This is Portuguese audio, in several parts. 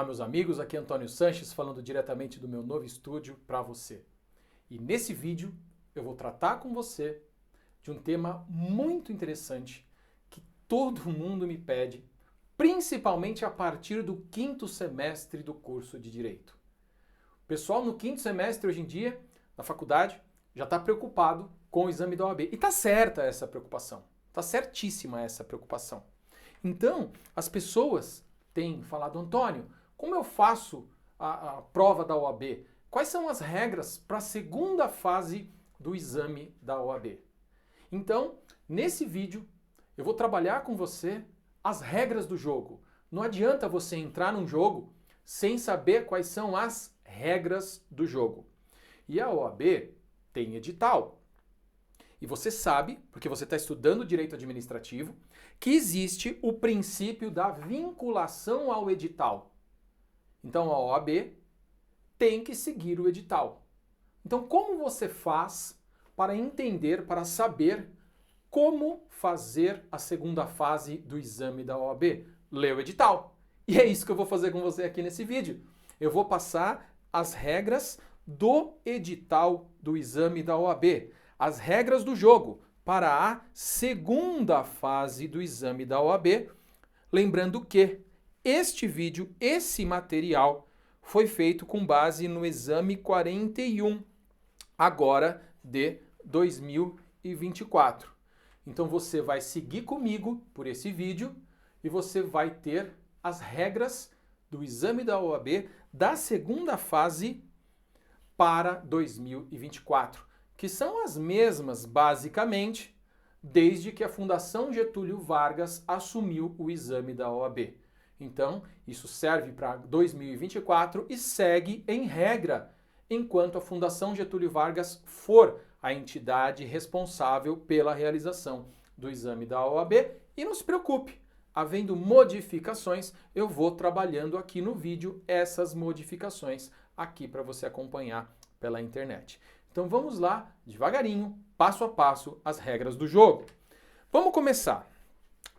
Olá, meus amigos, aqui é Antônio Sanches falando diretamente do meu novo estúdio para você. E nesse vídeo eu vou tratar com você de um tema muito interessante que todo mundo me pede, principalmente a partir do 5º semestre do curso de Direito. O pessoal no 5º semestre hoje em dia, na faculdade, já está preocupado com o exame da OAB. E está certa essa preocupação, está certíssima essa preocupação. Então, as pessoas têm falado, Antônio, como eu faço a prova da OAB? Quais são as regras para a segunda fase do exame da OAB? Então, nesse vídeo, eu vou trabalhar com você as regras do jogo. Não adianta você entrar num jogo sem saber quais são as regras do jogo. E a OAB tem edital. E você sabe, porque você está estudando direito administrativo, que existe o princípio da vinculação ao edital. Então a OAB tem que seguir o edital. Então como você faz para entender, para saber como fazer a segunda fase do exame da OAB? Lê o edital. E é isso que eu vou fazer com você aqui nesse vídeo. Eu vou passar as regras do edital do exame da OAB, as regras do jogo para a segunda fase do exame da OAB. Lembrando que este vídeo, esse material, foi feito com base no exame 41, agora de 2024. Então você vai seguir comigo por esse vídeo e você vai ter as regras do exame da OAB da segunda fase para 2024, que são as mesmas, basicamente, desde que a Fundação Getúlio Vargas assumiu o exame da OAB. Então, isso serve para 2024 e segue em regra enquanto a Fundação Getúlio Vargas for a entidade responsável pela realização do exame da OAB. E não se preocupe, havendo modificações, eu vou trabalhando aqui no vídeo essas modificações aqui para você acompanhar pela internet. Então vamos lá, devagarinho, passo a passo, as regras do jogo. Vamos começar.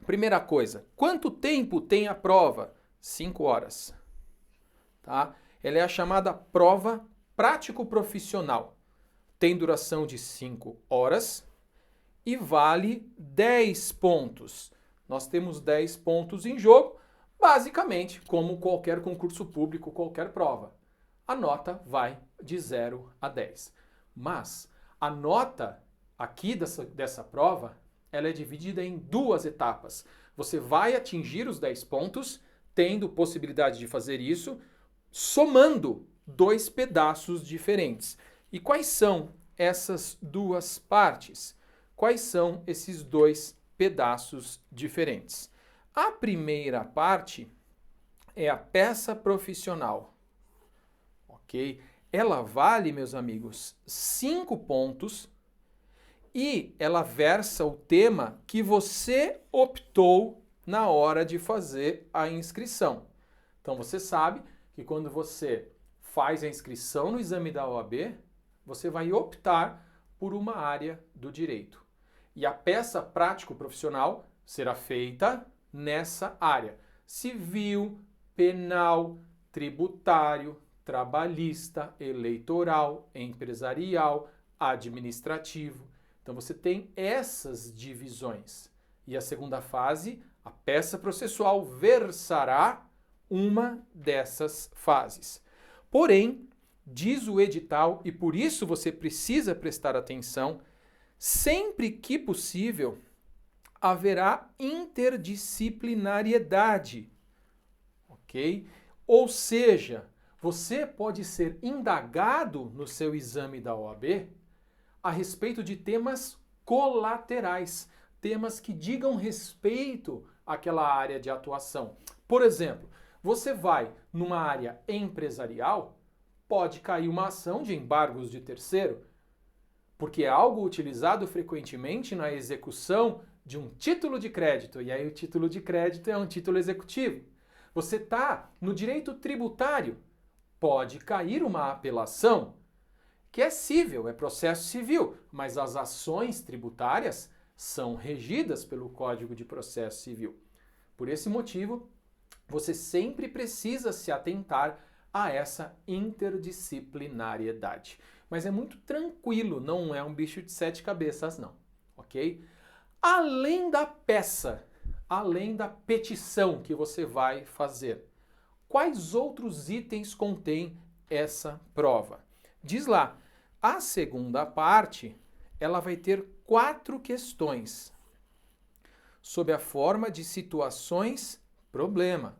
Primeira coisa, quanto tempo tem a prova? 5 horas. Tá? Ela é a chamada prova prático-profissional. Tem duração de 5 horas e vale 10 pontos. Nós temos 10 pontos em jogo, basicamente como qualquer concurso público, qualquer prova. A nota vai de 0 a 10. Mas a nota aqui dessa prova, ela é dividida em 2 etapas. Você vai atingir os 10 pontos, tendo possibilidade de fazer isso, somando 2 pedaços diferentes. E quais são essas 2 partes? Quais são esses 2 pedaços diferentes? A primeira parte é a peça profissional. Ok? Ela vale, meus amigos, 5 pontos e ela versa o tema que você optou na hora de fazer a inscrição. Então você sabe que quando você faz a inscrição no exame da OAB, você vai optar por uma área do direito. E a peça prático-profissional será feita nessa área: civil, penal, tributário, trabalhista, eleitoral, empresarial, administrativo. Então você tem essas divisões. E a segunda fase, a peça processual, versará uma dessas fases. Porém, diz o edital, e por isso você precisa prestar atenção, sempre que possível, haverá interdisciplinariedade. Ok? Ou seja, você pode ser indagado no seu exame da OAB a respeito de temas colaterais, temas que digam respeito àquela área de atuação. Por exemplo, você vai numa área empresarial, pode cair uma ação de embargos de terceiro, porque é algo utilizado frequentemente na execução de um título de crédito, e aí o título de crédito é um título executivo. Você está no direito tributário, pode cair uma apelação, que é cível, é processo civil, mas as ações tributárias são regidas pelo Código de Processo Civil. Por esse motivo, você sempre precisa se atentar a essa interdisciplinariedade. Mas é muito tranquilo, não é um bicho de 7 cabeças, não, ok? Além da peça, além da petição que você vai fazer, quais outros itens contém essa prova? Diz lá, a segunda parte, ela vai ter 4 questões sob a forma de situações problema.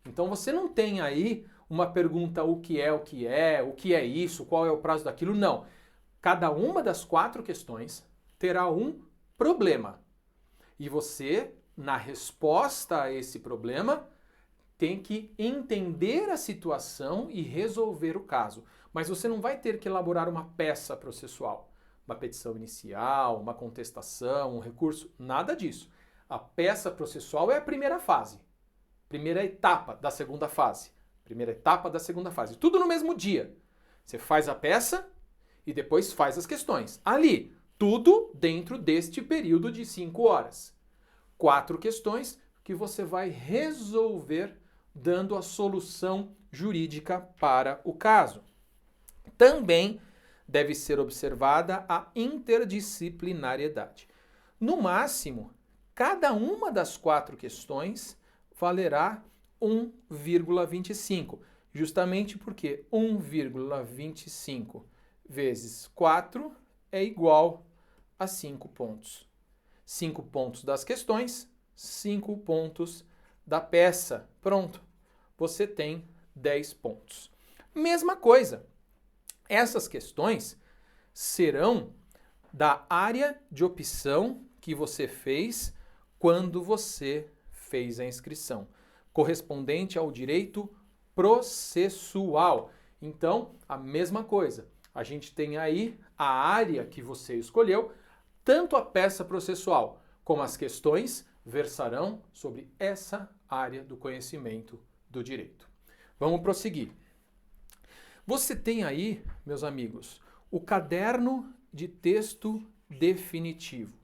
Então você não tem aí uma pergunta o que é isso, qual é o prazo daquilo, não. Cada uma das 4 questões terá um problema. E você, na resposta a esse problema, tem que entender a situação e resolver o caso. Mas você não vai ter que elaborar uma peça processual, uma petição inicial, uma contestação, um recurso, nada disso. A peça processual é a primeira fase, primeira etapa da segunda fase. Primeira etapa da segunda fase. Tudo no mesmo dia. Você faz a peça e depois faz as questões. Ali, tudo dentro deste período de 5 horas. 4 questões que você vai resolver dando a solução jurídica para o caso. Também deve ser observada a interdisciplinariedade. No máximo, cada uma das 4 questões valerá 1,25, justamente porque 1,25 vezes 4 é igual a 5 pontos. 5 pontos das questões, 5 pontos da peça. Pronto, você tem 10 pontos. Mesma coisa, essas questões serão da área de opção que você fez quando você fez a inscrição, correspondente ao direito processual. Então, a mesma coisa. A gente tem aí a área que você escolheu, tanto a peça processual como as questões versarão sobre essa área do conhecimento do direito. Vamos prosseguir. Você tem aí, meus amigos, o caderno de texto definitivo.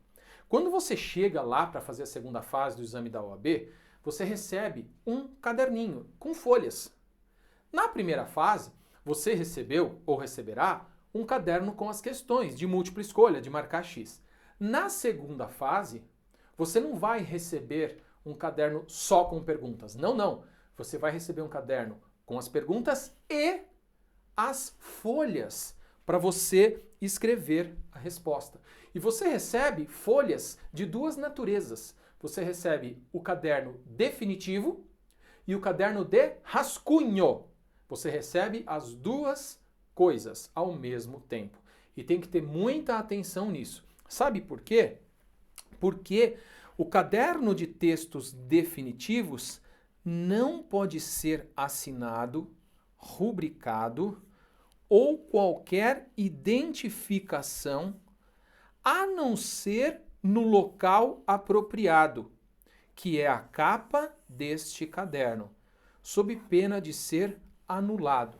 Quando você chega lá para fazer a segunda fase do exame da OAB, você recebe um caderninho com folhas. Na primeira fase, você recebeu ou receberá um caderno com as questões de múltipla escolha, de marcar X. Na segunda fase, você não vai receber um caderno só com perguntas. Não, não. Você vai receber um caderno com as perguntas e as folhas para você escrever a resposta. E você recebe folhas de 2 naturezas. Você recebe o caderno definitivo e o caderno de rascunho. Você recebe as 2 coisas ao mesmo tempo. E tem que ter muita atenção nisso. Sabe por quê? Porque o caderno de textos definitivos não pode ser assinado, rubricado ou qualquer identificação a não ser no local apropriado, que é a capa deste caderno, sob pena de ser anulado.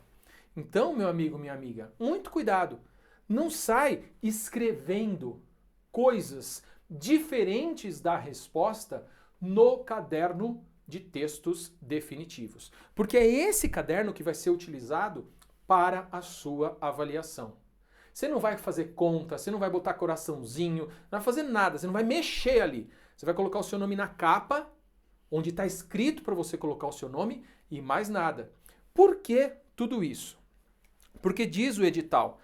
Então, meu amigo, minha amiga, muito cuidado. Não sai escrevendo coisas diferentes da resposta no caderno de textos definitivos, porque é esse caderno que vai ser utilizado para a sua avaliação. Você não vai fazer conta, você não vai botar coraçãozinho, não vai fazer nada, você não vai mexer ali. Você vai colocar o seu nome na capa, onde está escrito para você colocar o seu nome e mais nada. Por que tudo isso? Porque diz o edital,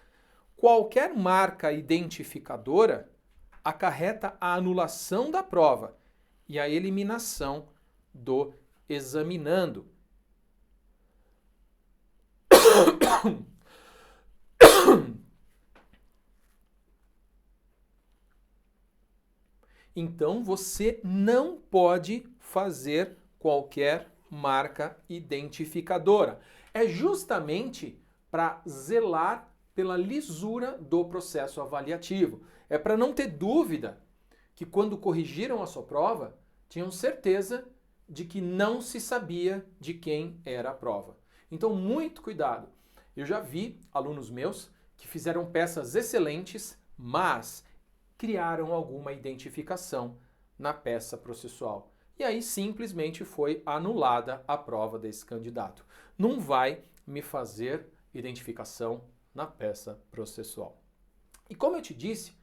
qualquer marca identificadora acarreta a anulação da prova e a eliminação do examinando. Então você não pode fazer qualquer marca identificadora. É justamente para zelar pela lisura do processo avaliativo. É para não ter dúvida que quando corrigiram a sua prova, tinham certeza de que não se sabia de quem era a prova. Então, muito cuidado. Eu já vi alunos meus que fizeram peças excelentes, mas criaram alguma identificação na peça processual. e aí simplesmente foi anulada a prova desse candidato. Não vai me fazer identificação na peça processual. E como eu te disse,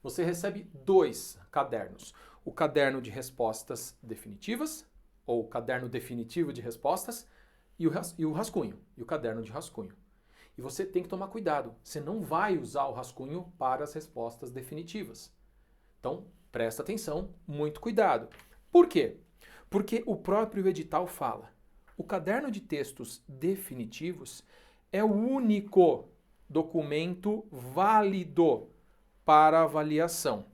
você recebe 2 cadernos. O caderno de respostas definitivas, ou caderno definitivo de respostas, e o rascunho, e o caderno de rascunho. E você tem que tomar cuidado, você não vai usar o rascunho para as respostas definitivas. Então, presta atenção, muito cuidado. Por quê? Porque o próprio edital fala, o caderno de textos definitivos é o único documento válido para avaliação.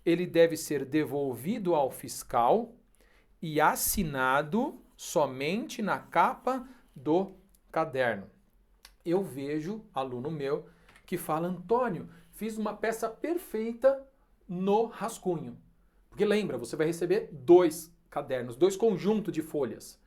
Ele deve ser devolvido ao fiscal e assinado somente na capa do caderno. Eu vejo aluno meu que fala, Antônio, fiz uma peça perfeita no rascunho. Porque lembra, você vai receber 2 cadernos, 2 conjuntos de folhas.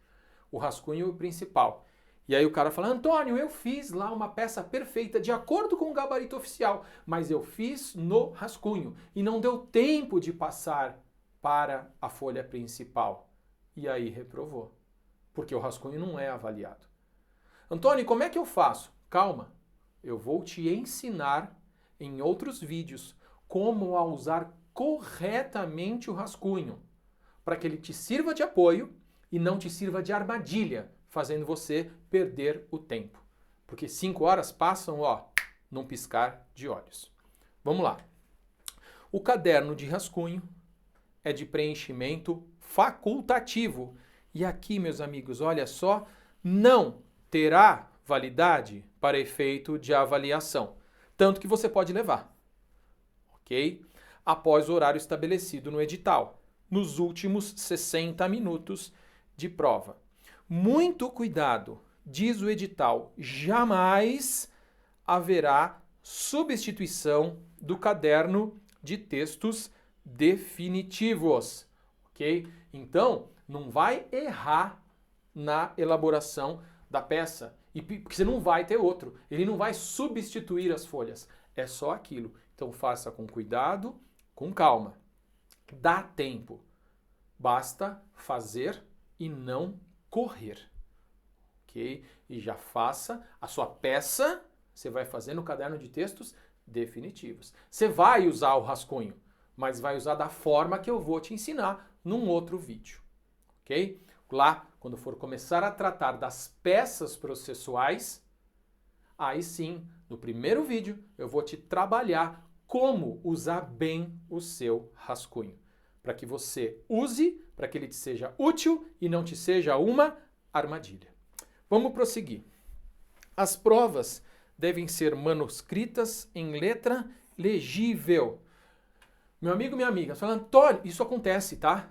O rascunho e o principal. E aí o cara fala, Antônio, eu fiz lá uma peça perfeita de acordo com o gabarito oficial, mas eu fiz no rascunho e não deu tempo de passar para a folha principal. E aí reprovou, porque o rascunho não é avaliado. Antônio, como é que eu faço? Calma, eu vou te ensinar em outros vídeos como a usar corretamente o rascunho, para que ele te sirva de apoio e não te sirva de armadilha, fazendo você perder o tempo. Porque 5 horas passam, ó, num piscar de olhos. Vamos lá. O caderno de rascunho é de preenchimento facultativo. E aqui, meus amigos, olha só, não terá validade para efeito de avaliação. Tanto que você pode levar, ok? Após o horário estabelecido no edital, nos últimos 60 minutos de prova. Muito cuidado, diz o edital, jamais haverá substituição do caderno de textos definitivos, ok? Então, não vai errar na elaboração da peça, porque você não vai ter outro, ele não vai substituir as folhas, é só aquilo. Então, faça com cuidado, com calma. Dá tempo, basta fazer e não correr, ok? E já faça a sua peça, você vai fazer no caderno de textos definitivos. Você vai usar o rascunho, mas vai usar da forma que eu vou te ensinar num outro vídeo, ok? Lá, quando for começar a tratar das peças processuais, aí sim, no primeiro vídeo, eu vou te trabalhar como usar bem o seu rascunho, para que você use, para que ele te seja útil e não te seja uma armadilha. Vamos prosseguir. As provas devem ser manuscritas em letra legível. Meu amigo, minha amiga, você fala, Antônio, isso acontece, tá?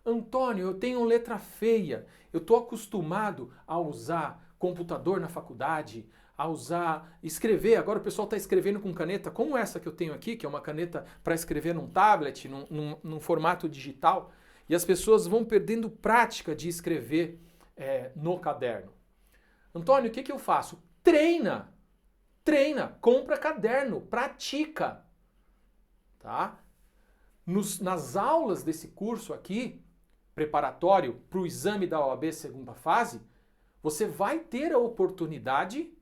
Antônio, eu tenho letra feia, eu estou acostumado a usar computador na faculdade, a escrever, agora o pessoal está escrevendo com caneta, como essa que eu tenho aqui, que é uma caneta para escrever num tablet, num formato digital, e as pessoas vão perdendo prática de escrever no caderno. Antônio, o que eu faço? Treina, compra caderno, pratica, tá? Nas aulas desse curso aqui, preparatório para o exame da OAB segunda fase, você vai ter a oportunidade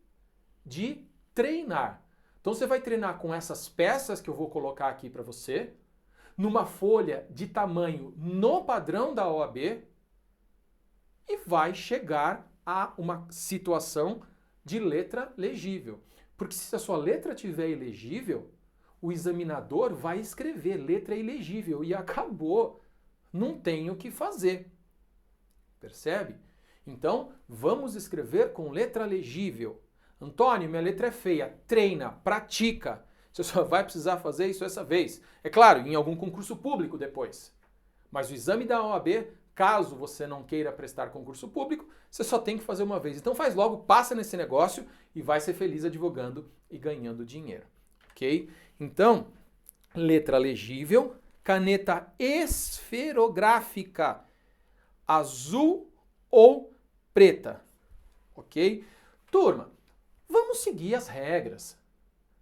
de treinar. Então você vai treinar com essas peças que eu vou colocar aqui para você, numa folha de tamanho no padrão da OAB, e vai chegar a uma situação de letra legível. Porque se a sua letra estiver ilegível, o examinador vai escrever letra ilegível e acabou. Não tem o que fazer. Percebe? Então, vamos escrever com letra legível. Antônio, minha letra é feia. Treina, pratica. Você só vai precisar fazer isso essa vez. É claro, em algum concurso público depois. Mas o exame da OAB, caso você não queira prestar concurso público, você só tem que fazer uma vez. Então faz logo, passa nesse negócio e vai ser feliz advogando e ganhando dinheiro. Ok? Então, letra legível, caneta esferográfica, azul ou preta. Ok? Turma, vamos seguir as regras.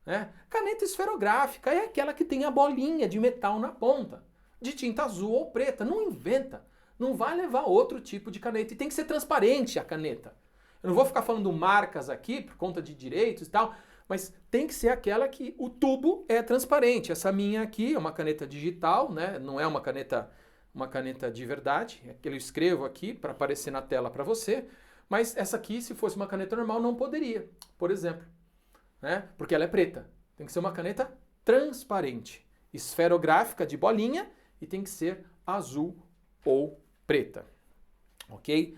Né? Caneta esferográfica é aquela que tem a bolinha de metal na ponta, de tinta azul ou preta. Não inventa. Não vai levar outro tipo de caneta. E tem que ser transparente a caneta. Eu não vou ficar falando marcas aqui, por conta de direitos e tal, mas tem que ser aquela que o tubo é transparente. Essa minha aqui é uma caneta digital, né? Não é uma caneta de verdade. É que eu escrevo aqui para aparecer na tela para você. Mas essa aqui, se fosse uma caneta normal, não poderia, por exemplo, né? Porque ela é preta. Tem que ser uma caneta transparente, esferográfica de bolinha e tem que ser azul ou preta, ok?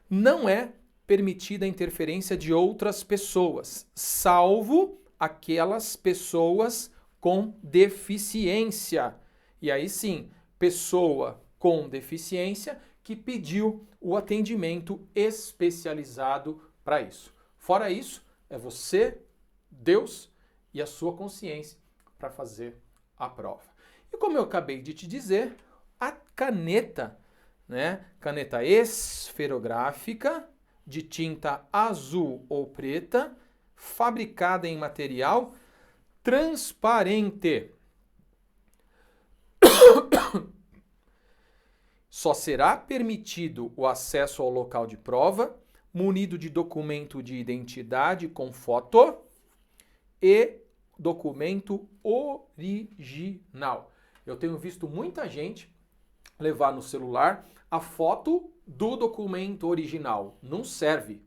Não é permitida a interferência de outras pessoas, salvo aquelas pessoas com deficiência. E aí sim, pessoa com deficiência que pediu o atendimento especializado para isso. Fora isso, é você, Deus e a sua consciência para fazer a prova. E como eu acabei de te dizer, a caneta, né, caneta esferográfica de tinta azul ou preta, fabricada em material transparente. Só será permitido o acesso ao local de prova munido de documento de identidade com foto e documento original. Eu tenho visto muita gente levar no celular a foto do documento original. Não serve,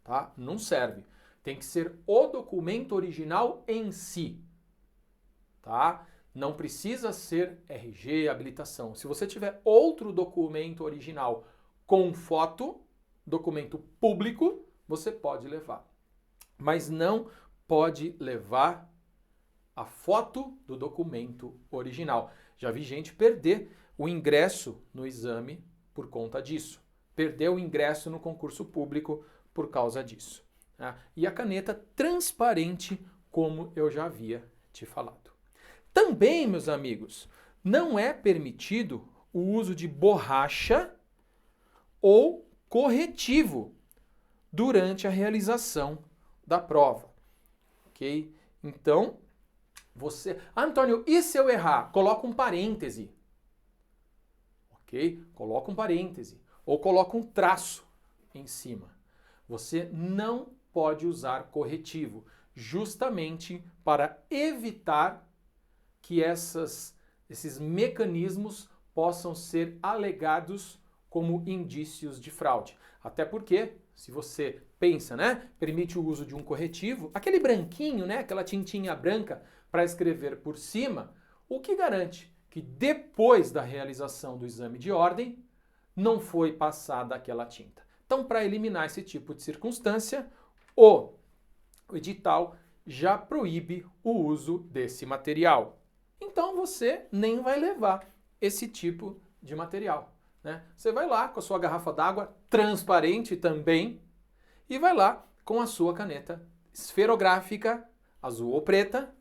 tá? Não serve. Tem que ser o documento original em si, tá? Não precisa ser RG, habilitação. Se você tiver outro documento original com foto, documento público, você pode levar. Mas não pode levar a foto do documento original. Já vi gente perder o ingresso no exame por conta disso. Perdeu o ingresso no concurso público por causa disso. Tá? E a caneta transparente, como eu já havia te falado. Também, meus amigos, não é permitido o uso de borracha ou corretivo durante a realização da prova. Ok? Então, você... Antônio, e se eu errar? Coloca um parêntese. Ok? Coloca um parêntese. Ou coloca um traço em cima. Você não pode usar corretivo, justamente para evitar que esses mecanismos possam ser alegados como indícios de fraude. Até porque, se você pensa, né, permite o uso de um corretivo, aquele branquinho, né, aquela tintinha branca para escrever por cima, o que garante que depois da realização do exame de ordem não foi passada aquela tinta. Então, para eliminar esse tipo de circunstância, o edital já proíbe o uso desse material. Então você nem vai levar esse tipo de material, né? Você vai lá com a sua garrafa d'água transparente também e vai lá com a sua caneta esferográfica, azul ou preta,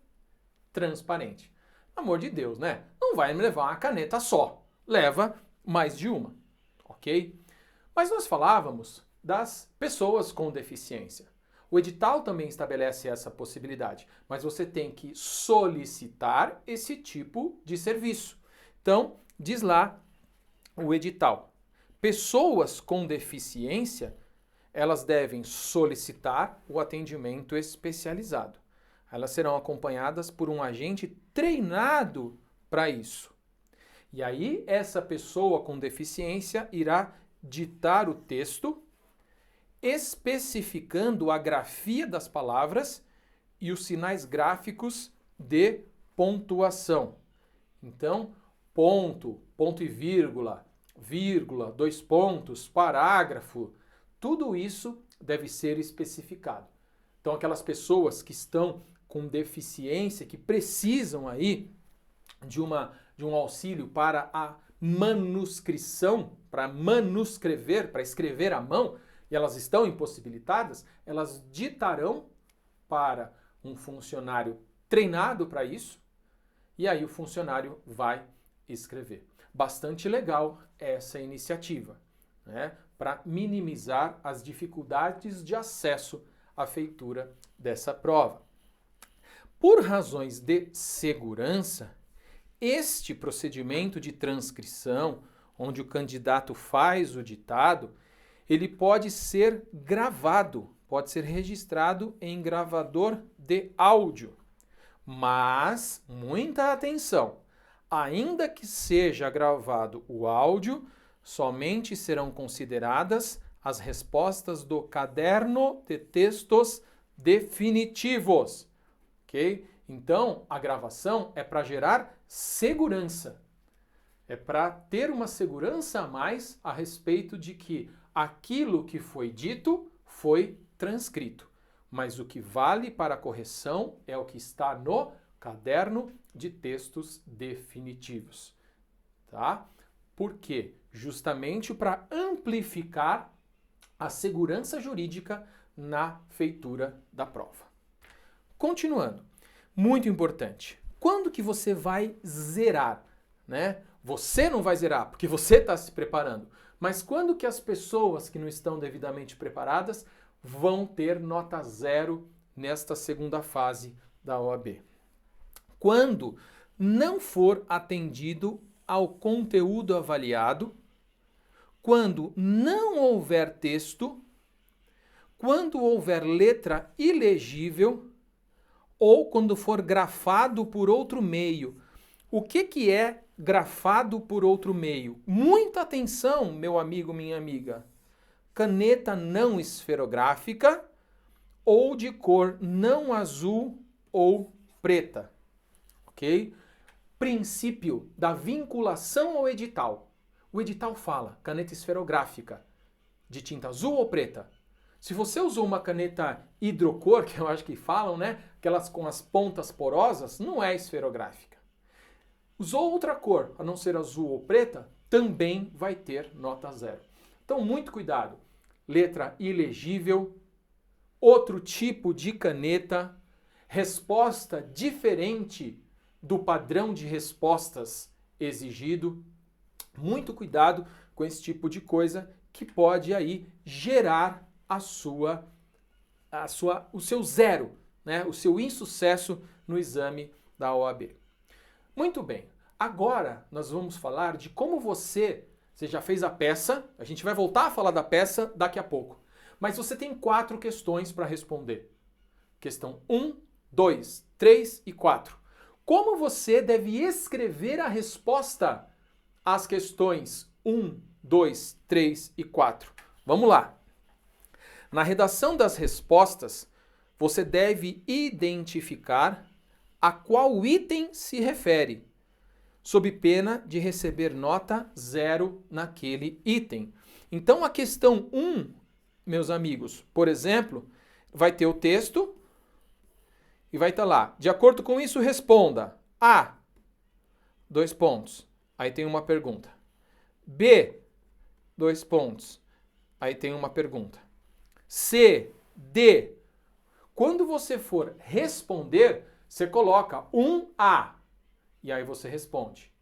transparente. Amor de Deus, né? Não vai me levar uma caneta só, leva mais de uma, ok? Mas nós falávamos das pessoas com deficiência. O edital também estabelece essa possibilidade, mas você tem que solicitar esse tipo de serviço. Então, diz lá o edital. Pessoas com deficiência, elas devem solicitar o atendimento especializado. Elas serão acompanhadas por um agente treinado para isso. E aí, essa pessoa com deficiência irá ditar o texto especificando a grafia das palavras e os sinais gráficos de pontuação. Então, ponto, ponto e vírgula, vírgula, 2 pontos, parágrafo, tudo isso deve ser especificado. Então, aquelas pessoas que estão com deficiência, que precisam aí de um auxílio para a manuscrição, para manuscrever, para escrever à mão, e elas estão impossibilitadas, elas ditarão para um funcionário treinado para isso, e aí o funcionário vai escrever. Bastante legal essa iniciativa, né, para minimizar as dificuldades de acesso à feitura dessa prova. Por razões de segurança, este procedimento de transcrição onde o candidato faz o ditado, ele pode ser gravado, pode ser registrado em gravador de áudio. Mas, muita atenção, ainda que seja gravado o áudio, somente serão consideradas as respostas do caderno de textos definitivos, ok? Então, a gravação é para gerar segurança. É para ter uma segurança a mais a respeito de que aquilo que foi dito foi transcrito. Mas o que vale para a correção é o que está no caderno de textos definitivos. Tá? Por quê? Justamente para amplificar a segurança jurídica na feitura da prova. Continuando, muito importante. Quando que você vai zerar, né? Você não vai zerar, porque você está se preparando. Mas quando que as pessoas que não estão devidamente preparadas vão ter nota 0 nesta segunda fase da OAB? Quando não for atendido ao conteúdo avaliado, quando não houver texto, quando houver letra ilegível ou quando for grafado por outro meio. O que é grafado por outro meio? Muita atenção, meu amigo, minha amiga. Caneta não esferográfica ou de cor não azul ou preta, ok? Princípio da vinculação ao edital. O edital fala caneta esferográfica de tinta azul ou preta. Se você usou uma caneta hidrocor, que eu acho que falam, né? Aquelas com as pontas porosas, não é esferográfica. Usou outra cor, a não ser azul ou preta, também vai ter nota 0. Então, muito cuidado. Letra ilegível, outro tipo de caneta, resposta diferente do padrão de respostas exigido. Muito cuidado com esse tipo de coisa que pode aí gerar o seu 0, né? O seu insucesso no exame da OAB. Muito bem, agora nós vamos falar de como você já fez a peça, a gente vai voltar a falar da peça daqui a pouco, mas você tem 4 questões para responder. Questão 1, 2, 3 e 4. Como você deve escrever a resposta às questões 1, 2, 3 e 4? Vamos lá. Na redação das respostas, você deve identificar a qual item se refere, sob pena de receber nota 0 naquele item. Então, a questão 1, meus amigos, por exemplo, vai ter o texto e vai estar lá. De acordo com isso, responda A, 2 pontos. Aí tem uma pergunta. B, 2 pontos. Aí tem uma pergunta. C, D. Quando você for responder, você coloca 1A e aí você responde.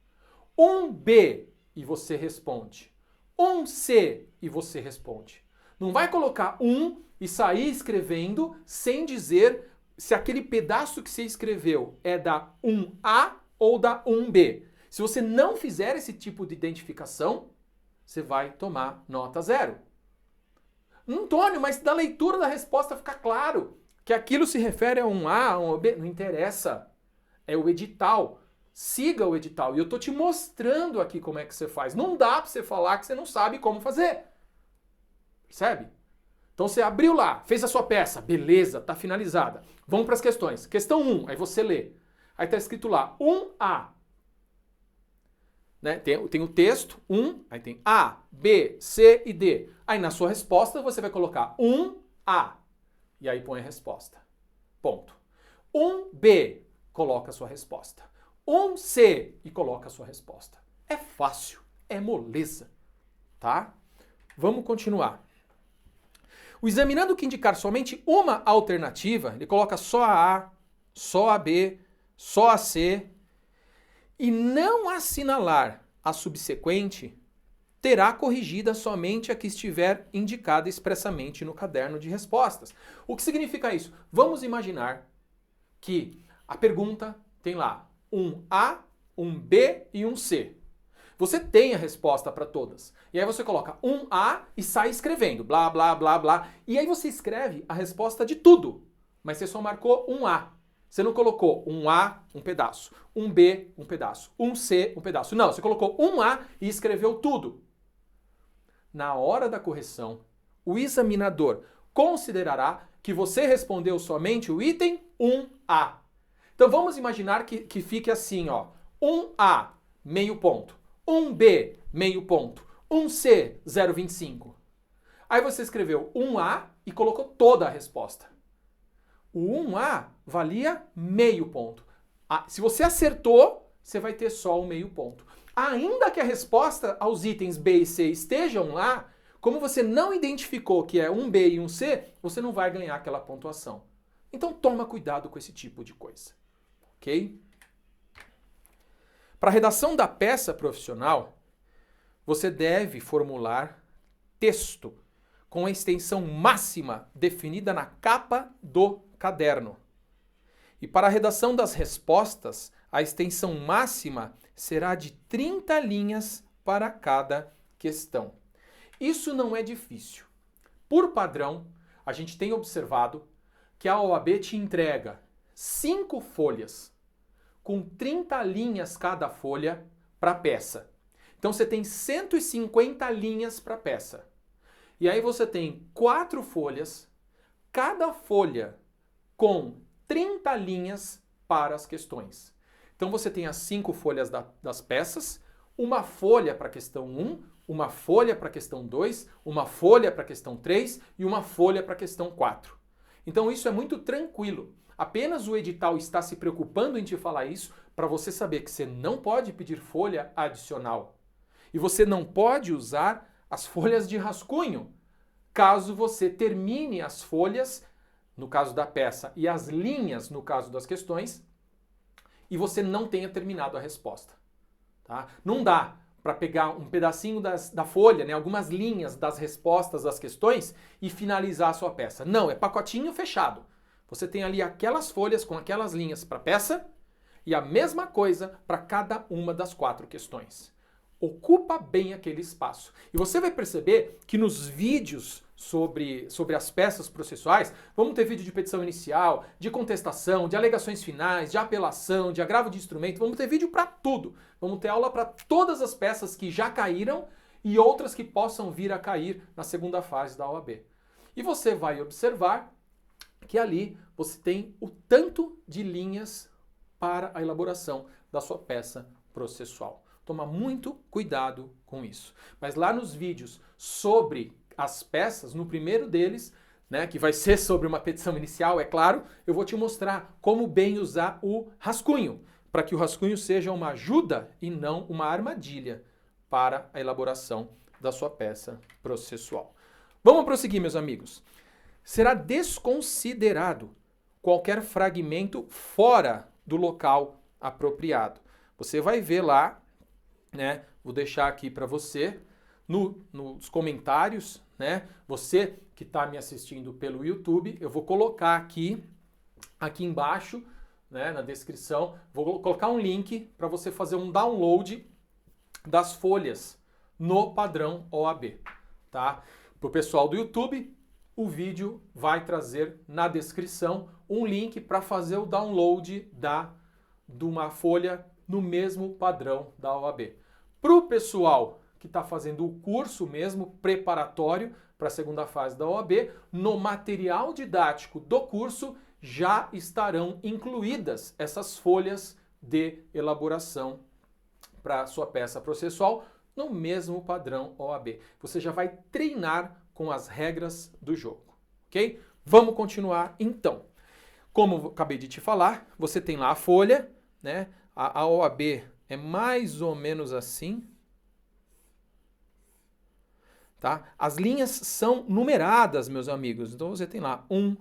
1B e você responde. 1C e você responde. Não vai colocar 1 e sair escrevendo sem dizer se aquele pedaço que você escreveu é da 1A ou da 1B. Se você não fizer esse tipo de identificação, você vai tomar nota 0. Antônio, mas da leitura da resposta fica claro que aquilo se refere a um A, a um B. Não interessa. É o edital. Siga o edital. E eu estou te mostrando aqui como é que você faz. Não dá para você falar que você não sabe como fazer. Percebe? Então você abriu lá, fez a sua peça. Beleza, está finalizada. Vamos para as questões. Questão 1, aí você lê. Aí está escrito lá, 1A. Né? Tem o texto, 1, aí tem A, B, C e D. Aí na sua resposta você vai colocar 1A. E aí põe a resposta. Ponto. 1B, coloca a sua resposta. 1C e coloca a sua resposta. É fácil, é moleza, tá? Vamos continuar. O examinando que indicar somente uma alternativa, ele coloca só a A, só a B, só a C, e não assinalar a subsequente, terá corrigida somente a que estiver indicada expressamente no caderno de respostas. O que significa isso? Vamos imaginar que a pergunta tem lá um A, um B e um C. você tem a resposta para todas. E aí você coloca 1A e sai escrevendo, blá, blá, blá, blá. E aí você escreve a resposta de tudo, mas você só marcou 1A. Você não colocou 1A, um pedaço, 1B, um pedaço, 1C, um pedaço. Não, você colocou 1A e escreveu tudo. Na hora da correção, o examinador considerará que você respondeu somente o item 1A. Então vamos imaginar que fique assim, ó. 1A, meio ponto. 1B, meio ponto. 1C, 0,25. Aí você escreveu 1A e colocou toda a resposta. O 1A valia meio ponto. Se você acertou, você vai ter só o meio ponto. Ainda que a resposta aos itens B e C estejam lá, como você não identificou que é um B e um C, você não vai ganhar aquela pontuação. Então toma cuidado com esse tipo de coisa. Ok? Para a redação da peça profissional, você deve formular texto com a extensão máxima definida na capa do caderno. E para a redação das respostas, a extensão máxima será de 30 linhas para cada questão. Isso não é difícil. Por padrão, a gente tem observado que a OAB te entrega 5 folhas com 30 linhas cada folha para a peça. Então você tem 150 linhas para a peça. E aí você tem 4 folhas, cada folha com 30 linhas para as questões. Então você tem as 5 folhas das peças, uma folha para a questão 1, uma folha para a questão 2, uma folha para a questão 3 e uma folha para a questão 4. Então isso é muito tranquilo. Apenas o edital está se preocupando em te falar isso para você saber que você não pode pedir folha adicional. E você não pode usar as folhas de rascunho, caso você termine as folhas, no caso da peça, e as linhas, no caso das questões, e você não tenha terminado a resposta. Tá? Não dá para pegar um pedacinho da folha, né, algumas linhas das respostas das questões e finalizar a sua peça. Não, é pacotinho fechado. Você tem ali aquelas folhas com aquelas linhas para a peça e a mesma coisa para cada uma das 4 questões. Ocupa bem aquele espaço. E você vai perceber que nos vídeos sobre as peças processuais, vamos ter vídeo de petição inicial, de contestação, de alegações finais, de apelação, de agravo de instrumento, vamos ter vídeo para tudo. Vamos ter aula para todas as peças que já caíram e outras que possam vir a cair na segunda fase da OAB. E você vai observar que ali você tem o tanto de linhas para a elaboração da sua peça processual. Toma muito cuidado com isso. Mas lá nos vídeos sobre as peças, no primeiro deles, né, que vai ser sobre uma petição inicial, é claro, eu vou te mostrar como bem usar o rascunho, para que o rascunho seja uma ajuda e não uma armadilha para a elaboração da sua peça processual. Vamos prosseguir, meus amigos. Será desconsiderado qualquer fragmento fora do local apropriado. Você vai ver lá, né? Vou deixar aqui para você nos comentários, né? Você que está me assistindo pelo YouTube, eu vou colocar aqui embaixo, né, na descrição, vou colocar um link para você fazer um download das folhas no padrão OAB, tá? Para o pessoal do YouTube, o vídeo vai trazer na descrição um link para fazer o download de uma folha no mesmo padrão da OAB. Para o pessoal que está fazendo o curso mesmo, preparatório para a segunda fase da OAB, no material didático do curso já estarão incluídas essas folhas de elaboração para a sua peça processual no mesmo padrão OAB. Você já vai treinar com as regras do jogo, ok? Vamos continuar então. Como eu acabei de te falar, você tem lá a folha, né? A OAB é mais ou menos assim. Tá? As linhas são numeradas, meus amigos. Então você tem lá 1,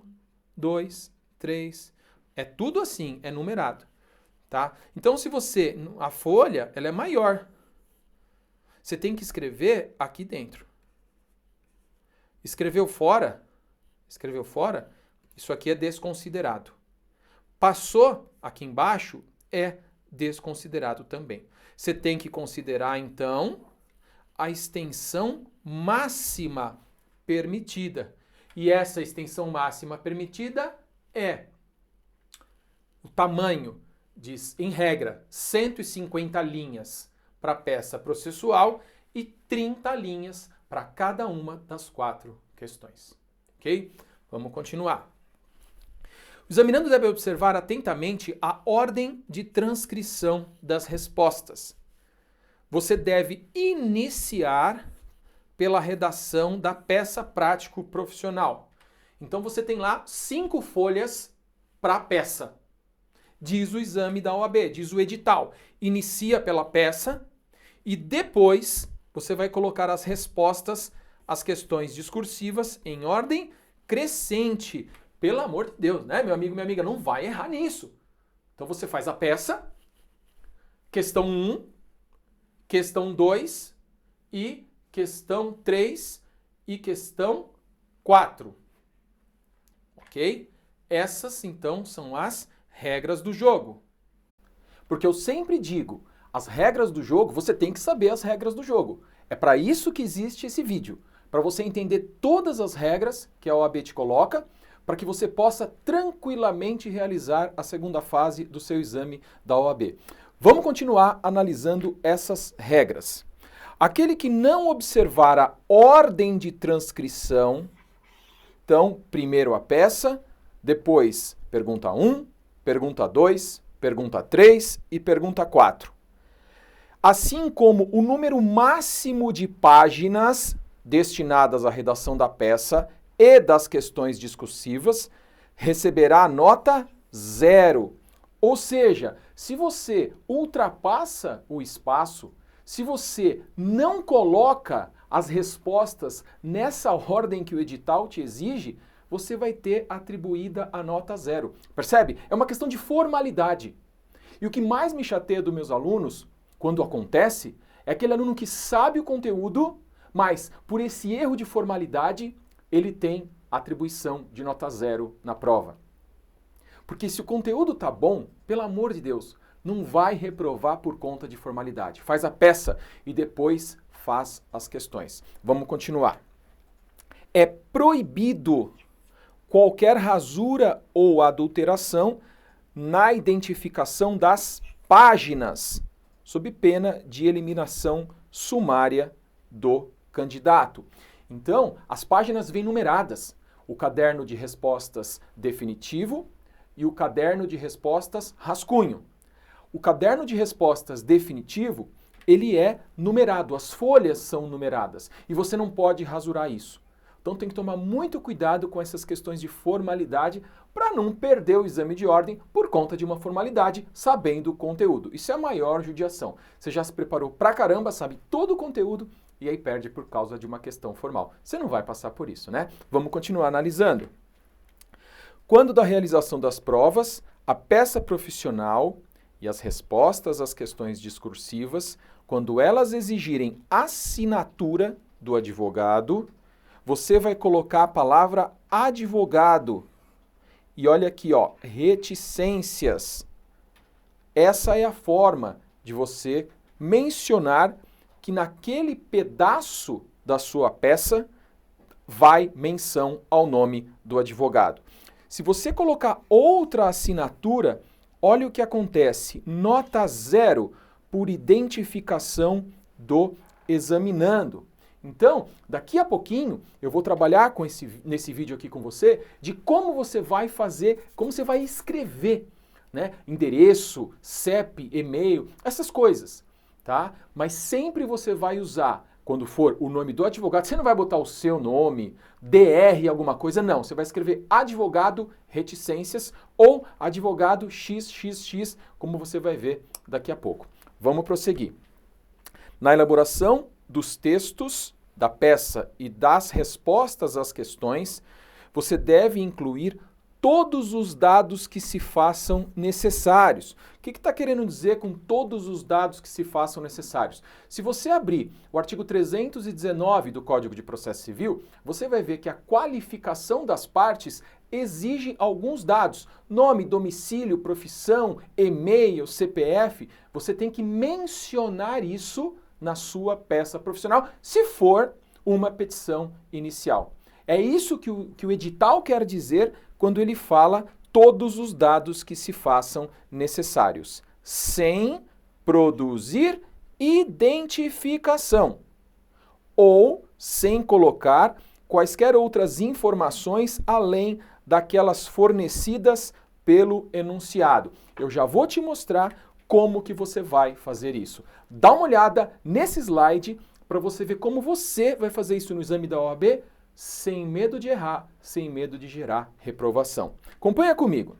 2, 3. É tudo assim, é numerado. Tá? Então se você... A folha, ela é maior. Você tem que escrever aqui dentro. Escreveu fora, isso aqui é desconsiderado. Passou aqui embaixo, é desconsiderado também. Você tem que considerar, então, a extensão máxima permitida. E essa extensão máxima permitida é o tamanho, diz, em regra, 150 linhas para a peça processual e 30 linhas para cada uma das 4 questões. Ok? Vamos continuar. O examinando deve observar atentamente a ordem de transcrição das respostas. Você deve iniciar pela redação da peça prático profissional. Então você tem lá 5 folhas para a peça. Diz o exame da OAB, diz o edital. Inicia pela peça e depois você vai colocar as respostas às questões discursivas em ordem crescente. Pelo amor de Deus, né, meu amigo, minha amiga, não vai errar nisso. Então você faz a peça, questão 1, questão 2 e questão 3 e questão 4. Ok? Essas, então, são as regras do jogo. Porque eu sempre digo, as regras do jogo, você tem que saber as regras do jogo. É para isso que existe esse vídeo. Para você entender todas as regras que a OAB te coloca, para que você possa tranquilamente realizar a segunda fase do seu exame da OAB. Vamos continuar analisando essas regras. Aquele que não observar a ordem de transcrição, então, primeiro a peça, depois pergunta 1, pergunta 2, pergunta 3 e pergunta 4. Assim como o número máximo de páginas destinadas à redação da peça e das questões discursivas, receberá a nota 0. Ou seja, se você ultrapassa o espaço, se você não coloca as respostas nessa ordem que o edital te exige, você vai ter atribuída a nota 0. Percebe? É uma questão de formalidade. E o que mais me chateia dos meus alunos, quando acontece, é aquele aluno que sabe o conteúdo, mas por esse erro de formalidade, ele tem atribuição de nota 0 na prova. Porque se o conteúdo tá bom, pelo amor de Deus, não vai reprovar por conta de formalidade. Faz a peça e depois faz as questões. Vamos continuar. É proibido qualquer rasura ou adulteração na identificação das páginas, sob pena de eliminação sumária do candidato. Então, as páginas vêm numeradas. O caderno de respostas definitivo e o caderno de respostas rascunho. O caderno de respostas definitivo, ele é numerado, as folhas são numeradas e você não pode rasurar isso. Então tem que tomar muito cuidado com essas questões de formalidade para não perder o exame de ordem por conta de uma formalidade, sabendo o conteúdo. Isso é a maior judiação. Você já se preparou pra caramba, sabe todo o conteúdo e aí perde por causa de uma questão formal. Você não vai passar por isso, né? Vamos continuar analisando. Quando da realização das provas, a peça profissional e as respostas às questões discursivas, quando elas exigirem assinatura do advogado, você vai colocar a palavra advogado. E olha aqui, ó, reticências. Essa é a forma de você mencionar que naquele pedaço da sua peça vai menção ao nome do advogado. Se você colocar outra assinatura, olha o que acontece. Nota 0 por identificação do examinando. Então, daqui a pouquinho, eu vou trabalhar nesse vídeo aqui com você de como você vai fazer, como você vai escrever, né? Endereço, CEP, e-mail, essas coisas, tá? Mas sempre você vai usar, quando for o nome do advogado, você não vai botar o seu nome, DR alguma coisa, não. Você vai escrever advogado reticências ou advogado XXX, como você vai ver daqui a pouco. Vamos prosseguir. Na elaboração dos textos da peça e das respostas às questões, você deve incluir todos os dados que se façam necessários. O que está querendo dizer com todos os dados que se façam necessários? Se você abrir o artigo 319 do Código de Processo Civil, você vai ver que a qualificação das partes exige alguns dados. Nome, domicílio, profissão, e-mail, CPF. Você tem que mencionar isso na sua peça profissional, se for uma petição inicial. É isso que o edital quer dizer quando ele fala todos os dados que se façam necessários, sem produzir identificação ou sem colocar quaisquer outras informações além daquelas fornecidas pelo enunciado. Eu já vou te mostrar como que você vai fazer isso. Dá uma olhada nesse slide para você ver como você vai fazer isso no exame da OAB sem medo de errar, sem medo de gerar reprovação. Acompanha comigo.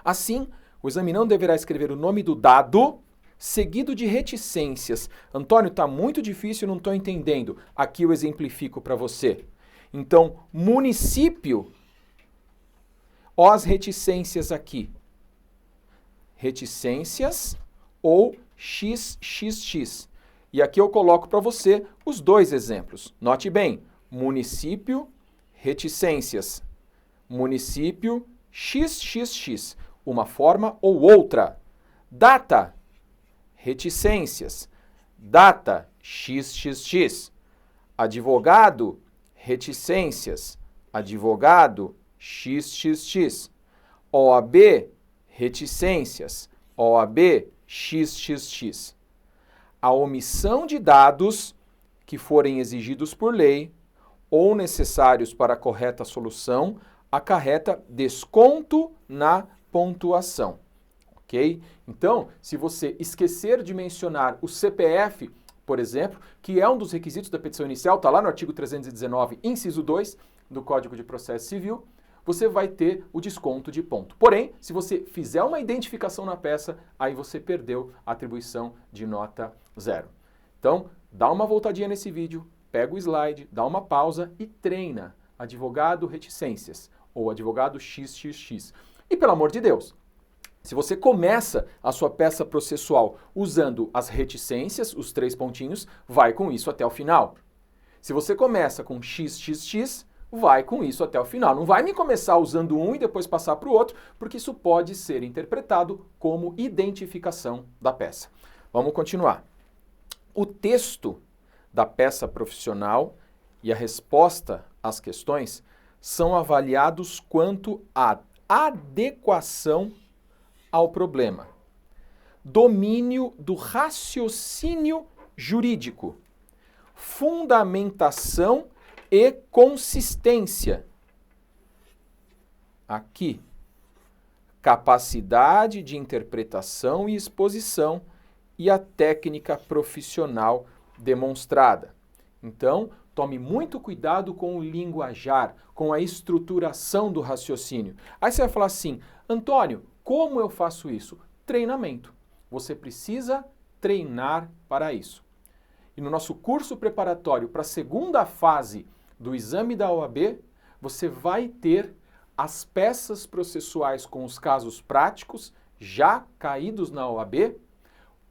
Assim, o examinando deverá escrever o nome do dado seguido de reticências. Antônio, está muito difícil, não estou entendendo. Aqui eu exemplifico para você. Então, município, ó as reticências aqui. Reticências ou XXX. E aqui eu coloco para você os dois exemplos. Note bem, município, reticências. Município, XXX. Uma forma ou outra. Data, reticências. Data, XXX. Advogado, reticências. Advogado, XXX. OAB, reticências. OAB, XXX. A omissão de dados que forem exigidos por lei ou necessários para a correta solução acarreta desconto na pontuação. Ok? Então, se você esquecer de mencionar o CPF, por exemplo, que é um dos requisitos da petição inicial, está lá no artigo 319, inciso 2 do Código de Processo Civil, você vai ter o desconto de ponto. Porém, se você fizer uma identificação na peça, aí você perdeu a atribuição de nota 0. Então, dá uma voltadinha nesse vídeo, pega o slide, dá uma pausa e treina advogado reticências ou advogado XXX. E pelo amor de Deus, se você começa a sua peça processual usando as reticências, os 3 pontinhos, vai com isso até o final. Se você começa com XXX, vai com isso até o final. Não vai me começar usando um e depois passar para o outro, porque isso pode ser interpretado como identificação da peça. Vamos continuar. O texto da peça profissional e a resposta às questões são avaliados quanto à adequação ao problema, domínio do raciocínio jurídico, fundamentação e consistência. Aqui, capacidade de interpretação e exposição e a técnica profissional demonstrada. Então, tome muito cuidado com o linguajar, com a estruturação do raciocínio. Aí você vai falar assim, Antônio, como eu faço isso? Treinamento. Você precisa treinar para isso. E no nosso curso preparatório para a segunda fase do exame da OAB, você vai ter as peças processuais com os casos práticos já caídos na OAB,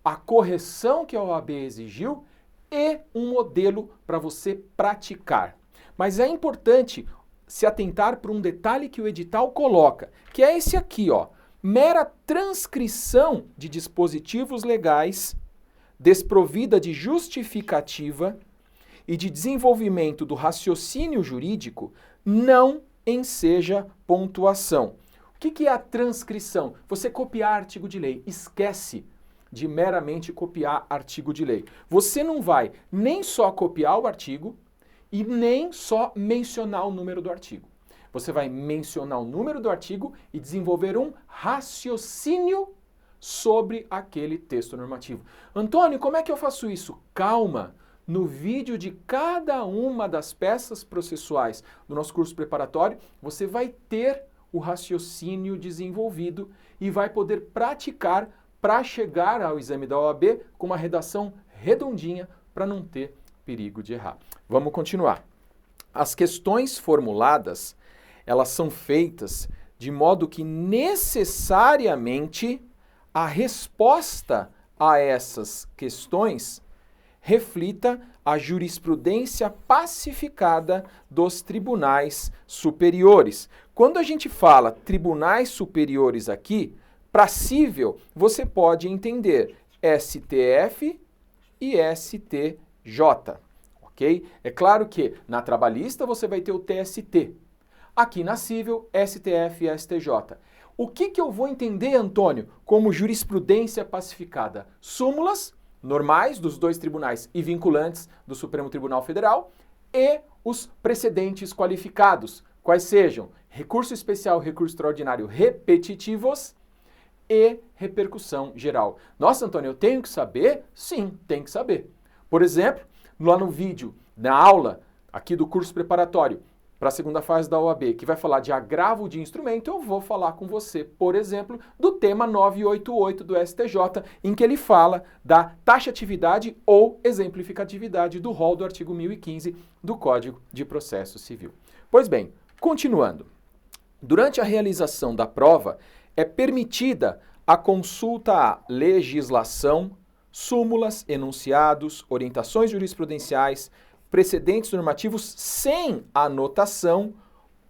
a correção que a OAB exigiu e um modelo para você praticar. Mas é importante se atentar para um detalhe que o edital coloca, que é esse aqui, ó. Mera transcrição de dispositivos legais desprovida de justificativa e de desenvolvimento do raciocínio jurídico não enseja pontuação. O que é a transcrição? Você copiar artigo de lei. Esquece de meramente copiar artigo de lei. Você não vai nem só copiar o artigo e nem só mencionar o número do artigo. Você vai mencionar o número do artigo e desenvolver um raciocínio sobre aquele texto normativo. Antônio, como é que eu faço isso? Calma! No vídeo de cada uma das peças processuais do nosso curso preparatório, você vai ter o raciocínio desenvolvido e vai poder praticar para chegar ao exame da OAB com uma redação redondinha para não ter perigo de errar. Vamos continuar. As questões formuladas, elas são feitas de modo que necessariamente a resposta a essas questões reflita a jurisprudência pacificada dos tribunais superiores. Quando a gente fala tribunais superiores aqui, para cível, você pode entender STF e STJ, ok? É claro que na trabalhista você vai ter o TST. Aqui na cível, STF e STJ. O que eu vou entender, Antônio, como jurisprudência pacificada? Súmulas normais dos dois tribunais e vinculantes do Supremo Tribunal Federal e os precedentes qualificados, quais sejam recurso especial, recurso extraordinário repetitivos e repercussão geral. Nossa, Antônio, eu tenho que saber? Sim, tem que saber. Por exemplo, lá no vídeo, na aula aqui do curso preparatório para a segunda fase da OAB, que vai falar de agravo de instrumento, eu vou falar com você, por exemplo, do tema 988 do STJ, em que ele fala da taxatividade ou exemplificatividade do rol do artigo 1015 do Código de Processo Civil. Pois bem, continuando. Durante a realização da prova, é permitida a consulta à legislação, súmulas, enunciados, orientações jurisprudenciais, precedentes normativos sem anotação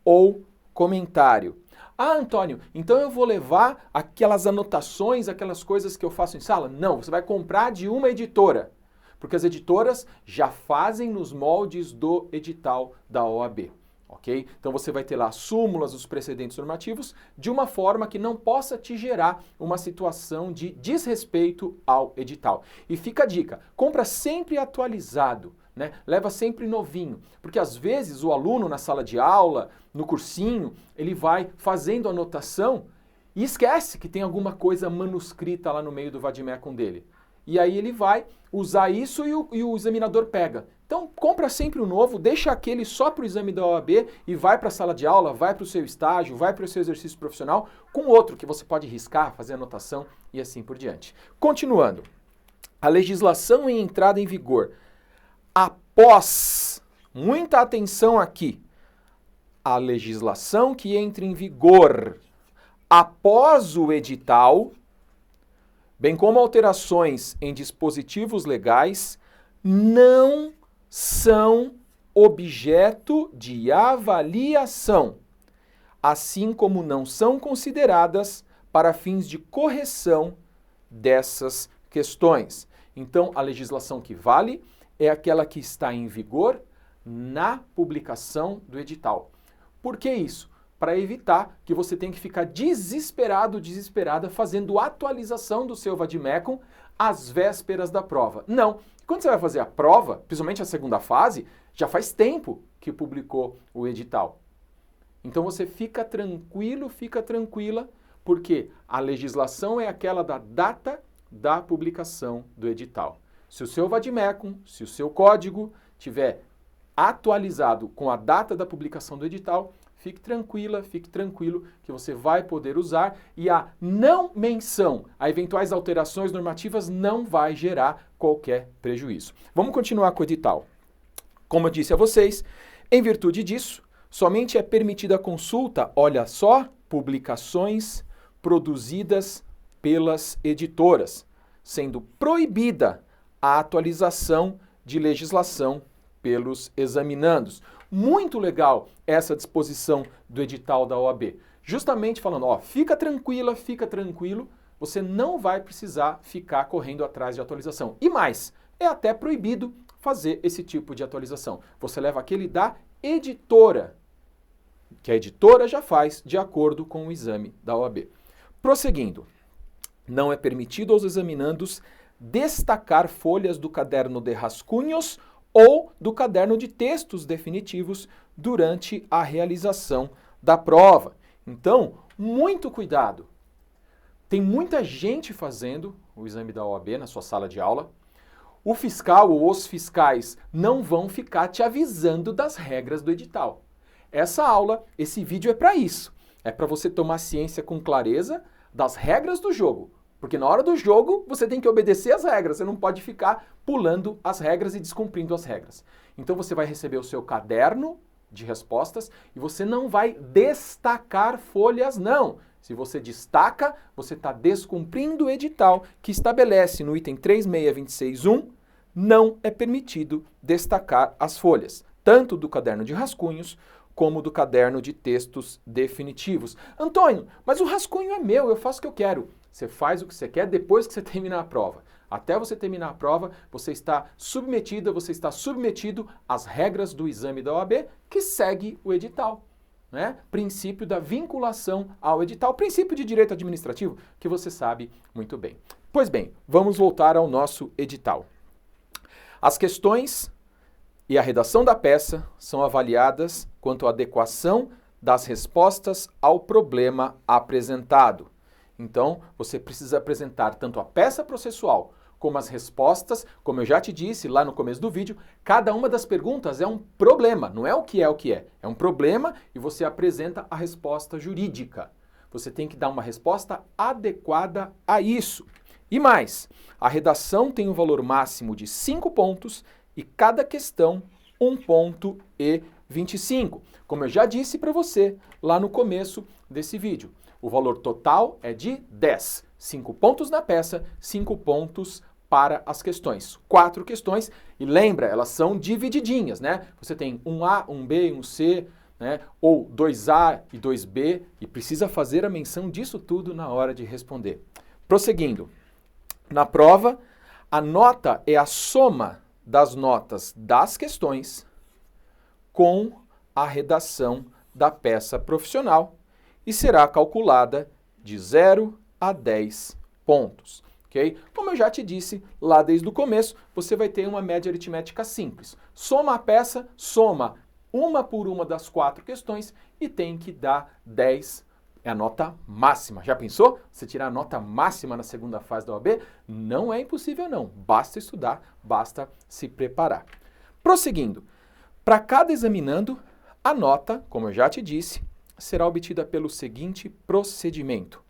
ou comentário. Ah, Antônio, então eu vou levar aquelas anotações, aquelas coisas que eu faço em sala? Não, você vai comprar de uma editora, porque as editoras já fazem nos moldes do edital da OAB. Ok? Então você vai ter lá súmulas, os precedentes normativos, de uma forma que não possa te gerar uma situação de desrespeito ao edital. E fica a dica, compra sempre atualizado, né? Leva sempre novinho, porque às vezes o aluno na sala de aula, no cursinho, ele vai fazendo anotação e esquece que tem alguma coisa manuscrita lá no meio do vademecum dele. E aí ele vai usar isso e o examinador pega. Então, compra sempre o novo, deixa aquele só para o exame da OAB e vai para a sala de aula, vai para o seu estágio, vai para o seu exercício profissional com outro que você pode riscar, fazer anotação e assim por diante. Continuando, a legislação em entrada em vigor. Após, muita atenção aqui, a legislação que entra em vigor após o edital, bem como alterações em dispositivos legais, não são objeto de avaliação, assim como não são consideradas para fins de correção dessas questões. Então, a legislação que vale é aquela que está em vigor na publicação do edital. Por que isso? Para evitar que você tenha que ficar desesperado, desesperada, fazendo atualização do seu vademecum às vésperas da prova. Não. Quando você vai fazer a prova, principalmente a segunda fase, já faz tempo que publicou o edital. Então você fica tranquilo, fica tranquila, porque a legislação é aquela da data da publicação do edital. Se o seu vademecum, se o seu código tiver atualizado com a data da publicação do edital, fique tranquila, fique tranquilo que você vai poder usar e a não menção a eventuais alterações normativas não vai gerar qualquer prejuízo. Vamos continuar com o edital. Como eu disse a vocês, em virtude disso, somente é permitida a consulta, olha só, publicações produzidas pelas editoras, sendo proibida a atualização de legislação pelos examinandos. Muito legal essa disposição do edital da OAB. Justamente falando, ó, fica tranquila, fica tranquilo, você não vai precisar ficar correndo atrás de atualização. E mais, é até proibido fazer esse tipo de atualização. Você leva aquele da editora, que a editora já faz de acordo com o exame da OAB. Prosseguindo, não é permitido aos examinandos destacar folhas do caderno de rascunhos ou do caderno de textos definitivos durante a realização da prova. Então, muito cuidado. Tem muita gente fazendo o exame da OAB na sua sala de aula. O fiscal ou os fiscais não vão ficar te avisando das regras do edital. Essa aula, esse vídeo é para isso. É para você tomar ciência com clareza das regras do jogo. Porque na hora do jogo, você tem que obedecer as regras, você não pode ficar pulando as regras e descumprindo as regras. Então você vai receber o seu caderno de respostas e você não vai destacar folhas, não. Se você destaca, você está descumprindo o edital que estabelece no item 3626.1 não é permitido destacar as folhas, tanto do caderno de rascunhos como do caderno de textos definitivos. Antônio, mas o rascunho é meu, eu faço o que eu quero. Você faz o que você quer depois que você terminar a prova. Até você terminar a prova, você está submetida, você está submetido às regras do exame da OAB, que segue o edital. Né? Princípio da vinculação ao edital, princípio de direito administrativo, que você sabe muito bem. Pois bem, vamos voltar ao nosso edital. As questões e a redação da peça são avaliadas quanto à adequação das respostas ao problema apresentado. Então, você precisa apresentar tanto a peça processual como as respostas. Como eu já te disse lá no começo do vídeo, cada uma das perguntas é um problema, não é o que é o que é. É um problema e você apresenta a resposta jurídica. Você tem que dar uma resposta adequada a isso. E mais, a redação tem um valor máximo de 5 pontos e cada questão 1 ponto e 25. Como eu já disse para você lá no começo desse vídeo, o valor total é de 10. 5 pontos na peça, 5 pontos para as questões. 4 questões, e lembra, elas são divididinhas, né? Você tem um A, um B, um C, né? Ou 2A e 2B, e precisa fazer a menção disso tudo na hora de responder. Prosseguindo. Na prova, a nota é a soma das notas das questões com a redação da peça profissional e será calculada de 0 a 10 pontos. Okay? Como eu já te disse lá desde o começo, você vai ter uma média aritmética simples. Soma a peça, soma uma por uma das 4 questões e tem que dar 10. É a nota máxima. Já pensou? Você tirar a nota máxima na segunda fase da OAB? Não é impossível não. Basta estudar, basta se preparar. Prosseguindo. Para cada examinando, a nota, como eu já te disse, será obtida pelo seguinte procedimento.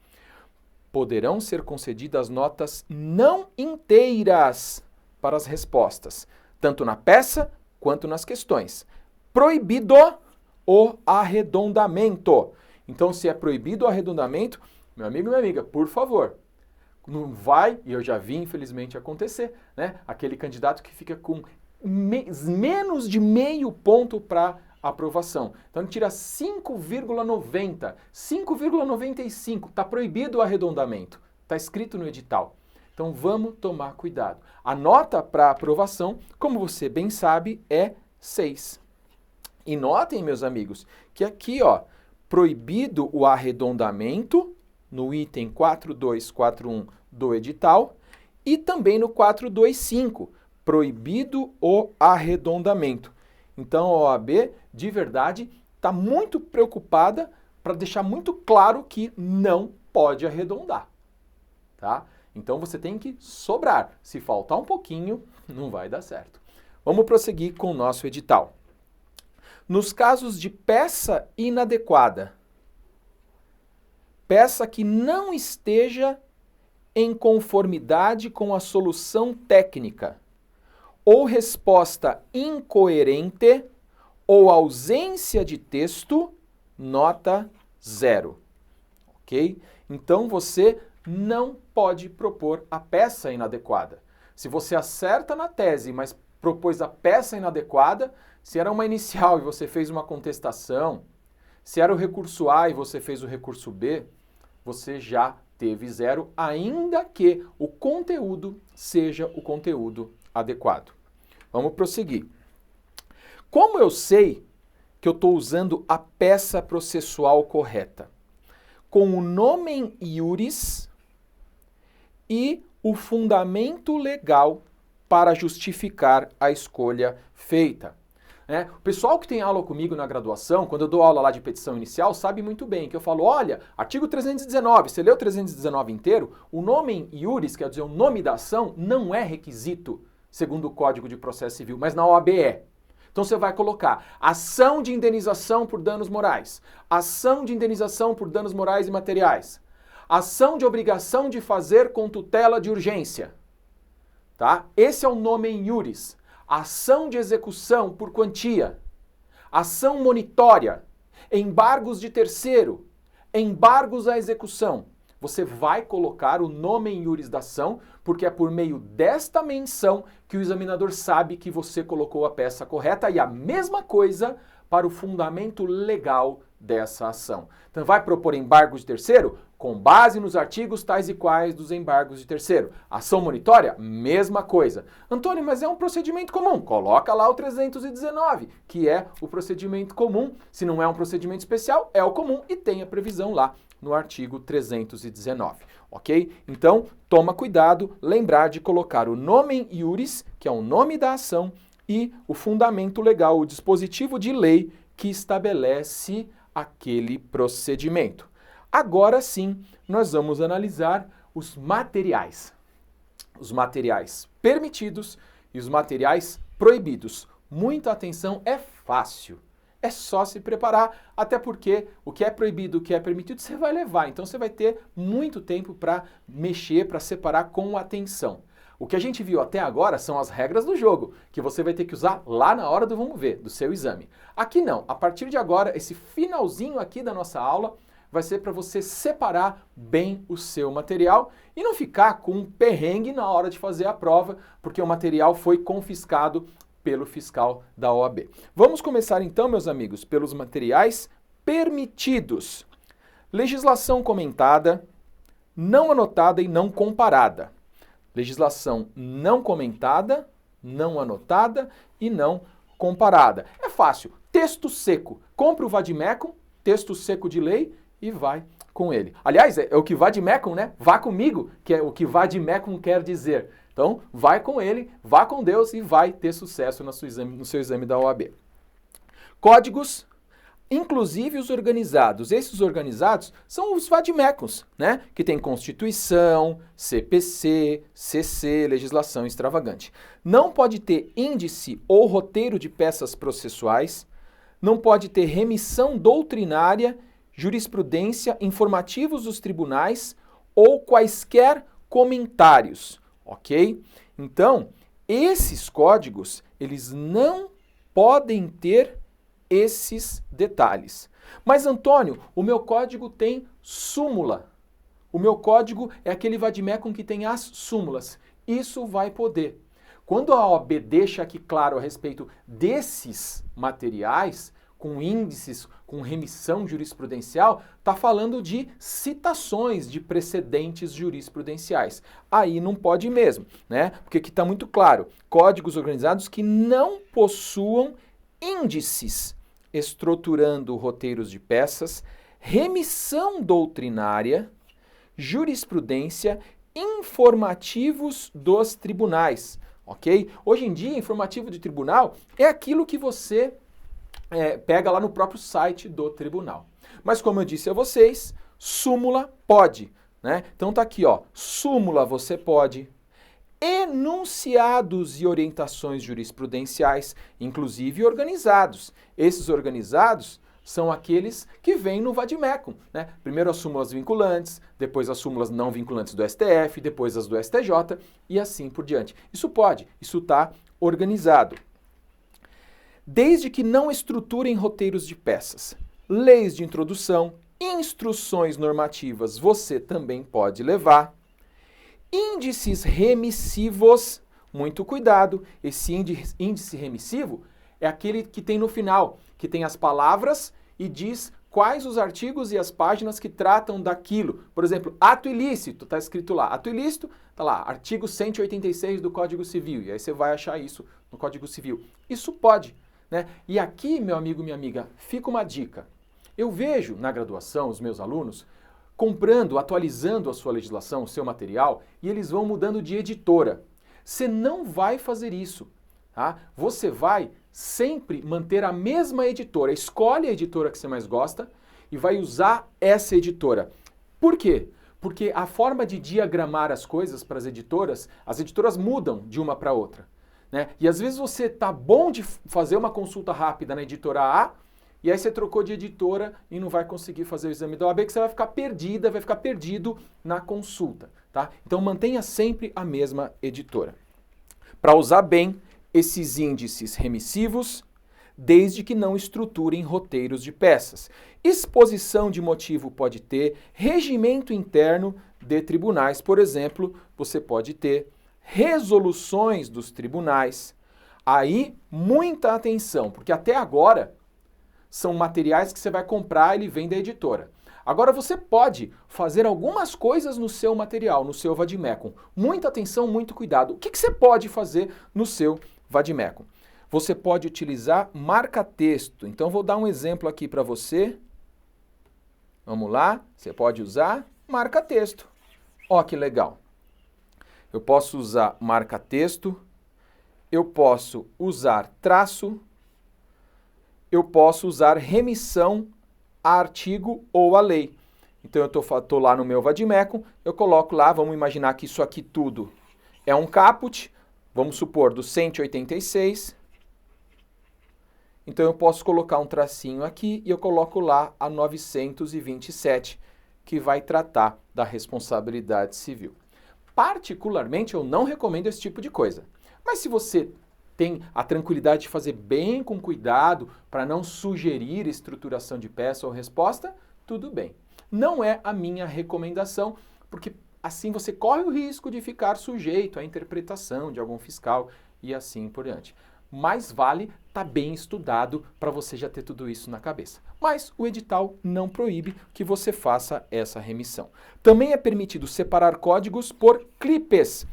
Poderão ser concedidas notas não inteiras para as respostas, tanto na peça quanto nas questões. Proibido o arredondamento. Então, se é proibido o arredondamento, meu amigo e minha amiga, por favor, não vai, e eu já vi infelizmente acontecer, né? Aquele candidato que fica com menos de meio ponto para aprovação. Então, ele tira 5,90, 5,95, está proibido o arredondamento, está escrito no edital. Então, vamos tomar cuidado. A nota para aprovação, como você bem sabe, é 6. E notem, meus amigos, que aqui, ó, proibido o arredondamento no item 4241 do edital e também no 425, proibido o arredondamento. Então, a OAB, de verdade, está muito preocupada para deixar muito claro que não pode arredondar, tá? Então, você tem que sobrar. Se faltar um pouquinho, não vai dar certo. Vamos prosseguir com o nosso edital. Nos casos de peça inadequada, peça que não esteja em conformidade com a solução técnica, ou resposta incoerente, ou ausência de texto, nota 0. Ok? Então você não pode propor a peça inadequada. Se você acerta na tese, mas propôs a peça inadequada, se era uma inicial e você fez uma contestação, se era o recurso A e você fez o recurso B, você já teve 0, ainda que o conteúdo seja o conteúdo adequado. Vamos prosseguir. Como eu sei que eu estou usando a peça processual correta? Com o nomen iuris e o fundamento legal para justificar a escolha feita. O pessoal que tem aula comigo na graduação, quando eu dou aula lá de petição inicial, sabe muito bem que eu falo, olha, artigo 319, você leu o 319 inteiro? O nomen iuris, quer dizer, o nome da ação, não é requisito, segundo o Código de Processo Civil, mas na OAB é. Então você vai colocar ação de indenização por danos morais, ação de indenização por danos morais e materiais, ação de obrigação de fazer com tutela de urgência. Tá? Esse é o nomen iuris. Ação de execução por quantia, ação monitória, embargos de terceiro, embargos à execução. você vai colocar o nome em iuris da ação, porque é por meio desta menção que o examinador sabe que você colocou a peça correta, e a mesma coisa para o fundamento legal dessa ação. Então, vai propor embargo de terceiro? Com base nos artigos tais e quais dos embargos de terceiro. Ação monitória? Mesma coisa. Antônio, mas é um procedimento comum. Coloca lá o 319, que é o procedimento comum. Se não é um procedimento especial, é o comum e tem a previsão lá no artigo 319, ok? Então, toma cuidado, lembrar de colocar o nomen iuris, que é o nome da ação, e o fundamento legal, o dispositivo de lei que estabelece aquele procedimento. Agora sim, nós vamos analisar os materiais. Os materiais permitidos e os materiais proibidos. Muita atenção, é fácil. É só se preparar, até porque o que é proibido, o que é permitido, você vai levar. Então você vai ter muito tempo para mexer, para separar com atenção. O que a gente viu até agora são as regras do jogo, que você vai ter que usar lá na hora do vamos ver, do seu exame. Aqui não, a partir de agora, esse finalzinho aqui da nossa aula vai ser para você separar bem o seu material e não ficar com um perrengue na hora de fazer a prova, porque o material foi confiscado pelo fiscal da OAB. Vamos começar então, meus amigos, pelos materiais permitidos. Legislação comentada, não anotada e não comparada. Legislação não comentada, não anotada e não comparada. É fácil. Texto seco. Compre o vademecum, texto seco de lei e vai com ele. Aliás, é o que vademecum, né? Vá comigo, que é o que vademecum quer dizer. Então, vai com ele, vá com Deus e vai ter sucesso no seu exame da OAB. Códigos, inclusive os organizados. Esses organizados são os vademecums, né? Que tem Constituição, CPC, CC, legislação extravagante. Não pode ter índice ou roteiro de peças processuais, não pode ter remissão doutrinária, jurisprudência, informativos dos tribunais ou quaisquer comentários. Ok? Então, esses códigos, eles não podem ter esses detalhes. Mas, Antônio, o meu código tem súmula. O meu código é aquele vademecum que tem as súmulas. Isso vai poder. Quando a OAB deixa aqui claro a respeito desses materiais, com índices, com remissão jurisprudencial, está falando de citações de precedentes jurisprudenciais. Aí não pode mesmo, né? Porque aqui está muito claro, códigos organizados que não possuam índices estruturando roteiros de peças, remissão doutrinária, jurisprudência, informativos dos tribunais, ok? Hoje em dia, informativo de tribunal é aquilo que você pega lá no próprio site do tribunal. Mas como eu disse a vocês, súmula pode, né? Então tá aqui, ó, súmula você pode, enunciados e orientações jurisprudenciais, inclusive organizados. Esses organizados são aqueles que vêm no vademecum, né? Primeiro as súmulas vinculantes, depois as súmulas não vinculantes do STF, depois as do STJ e assim por diante. Isso pode, isso está organizado. Desde que não estruturem roteiros de peças, leis de introdução, instruções normativas você também pode levar. Índices remissivos, muito cuidado, esse índice remissivo é aquele que tem no final, que tem as palavras e diz quais os artigos e as páginas que tratam daquilo. Por exemplo, ato ilícito, está escrito lá. Ato ilícito, está lá, artigo 186 do Código Civil, e aí você vai achar isso no Código Civil. Isso pode, né? E aqui, meu amigo, minha amiga, fica uma dica. Eu vejo na graduação os meus alunos comprando, atualizando a sua legislação, o seu material, e eles vão mudando de editora. Você não vai fazer isso, tá? Você vai sempre manter a mesma editora. Escolhe a editora que você mais gosta e vai usar essa editora. Por quê? Porque a forma de diagramar as coisas para as editoras mudam de uma para outra, né? E às vezes você tá bom de fazer uma consulta rápida na editora A, e aí você trocou de editora e não vai conseguir fazer o exame da OAB, que você vai ficar perdida, vai ficar perdido na consulta, tá? Então mantenha sempre a mesma editora. Para usar bem esses índices remissivos, desde que não estruturem roteiros de peças. Exposição de motivo pode ter, regimento interno de tribunais, por exemplo, você pode ter resoluções dos tribunais. Aí, muita atenção, porque até agora são materiais que você vai comprar, ele vem da editora. Agora você pode fazer algumas coisas no seu material, no seu Vademecum. Muita atenção, muito cuidado. O que você pode fazer no seu Vademecum? Você pode utilizar marca-texto. Então vou dar um exemplo aqui para você. Vamos lá, você pode usar marca-texto. Ó que legal. Eu posso usar marca-texto, eu posso usar traço, eu posso usar remissão a artigo ou a lei. Então eu tô lá no meu Vademecum, eu coloco lá, vamos imaginar que isso aqui tudo é um caput, vamos supor do 186. Então eu posso colocar um tracinho aqui e eu coloco lá a 927, que vai tratar da responsabilidade civil. Particularmente eu não recomendo esse tipo de coisa. Mas se você tem a tranquilidade de fazer bem com cuidado para não sugerir estruturação de peça ou resposta, tudo bem. Não é a minha recomendação, porque assim você corre o risco de ficar sujeito à interpretação de algum fiscal e assim por diante. Mais vale estar bem estudado para você já ter tudo isso na cabeça. Mas o edital não proíbe que você faça essa remissão. Também é permitido separar códigos por clipes,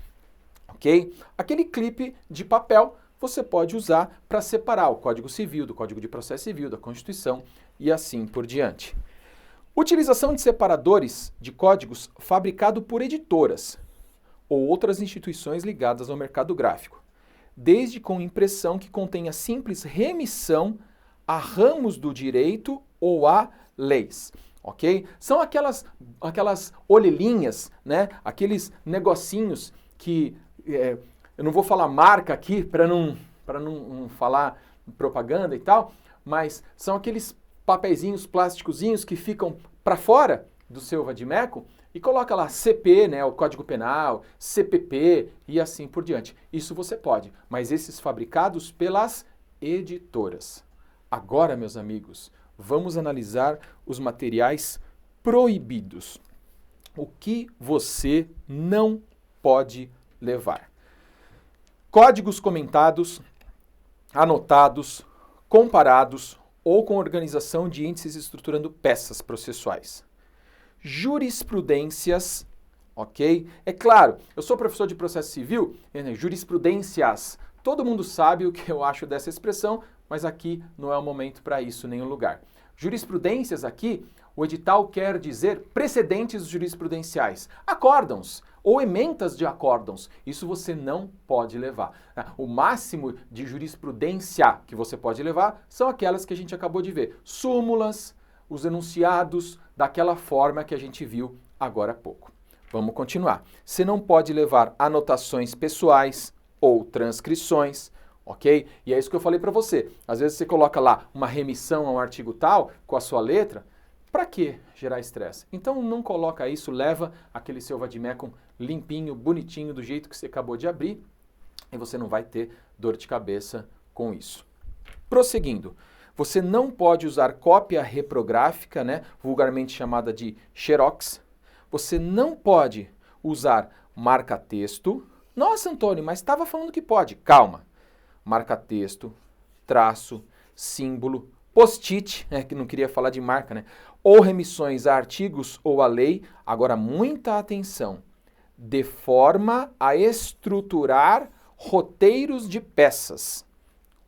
ok? Aquele clipe de papel você pode usar para separar o Código Civil do Código de Processo Civil, da Constituição e assim por diante. Utilização de separadores de códigos fabricado por editoras ou outras instituições ligadas ao mercado gráfico, desde com impressão que contenha simples remissão a ramos do direito ou a leis, ok? São aquelas orelhinhas, né? Aqueles negocinhos que... eu não vou falar marca aqui para não falar propaganda e tal, mas são aqueles papeizinhos plásticozinhos que ficam para fora do seu Vademecum e coloca lá CP, né, o Código Penal, CPP e assim por diante. Isso você pode, mas esses fabricados pelas editoras. Agora, meus amigos, vamos analisar os materiais proibidos. O que você não pode levar? Códigos comentados, anotados, comparados ou com organização de índices estruturando peças processuais. Jurisprudências, ok? É claro, eu sou professor de processo civil, jurisprudências. Todo mundo sabe o que eu acho dessa expressão, mas aqui não é o momento para isso, nem o lugar. Jurisprudências aqui, o edital quer dizer precedentes jurisprudenciais, acórdãos ou ementas de acórdãos. Isso você não pode levar. O máximo de jurisprudência que você pode levar são aquelas que a gente acabou de ver. Súmulas, os enunciados, daquela forma que a gente viu agora há pouco. Vamos continuar. Você não pode levar anotações pessoais ou transcrições, ok? E é isso que eu falei para você. Às vezes você coloca lá uma remissão a um artigo tal, com a sua letra. Para que gerar estresse? Então não coloca isso, leva aquele seu Vademecum limpinho, bonitinho, do jeito que você acabou de abrir, e você não vai ter dor de cabeça com isso. Prosseguindo, você não pode usar cópia reprográfica, né, vulgarmente chamada de xerox. Você não pode usar marca-texto. Nossa, Antônio, mas estava falando que pode. Calma. Marca-texto, traço, símbolo, post-it, que não queria falar de marca, né? Ou remissões a artigos ou a lei. Agora, muita atenção. De forma a estruturar roteiros de peças,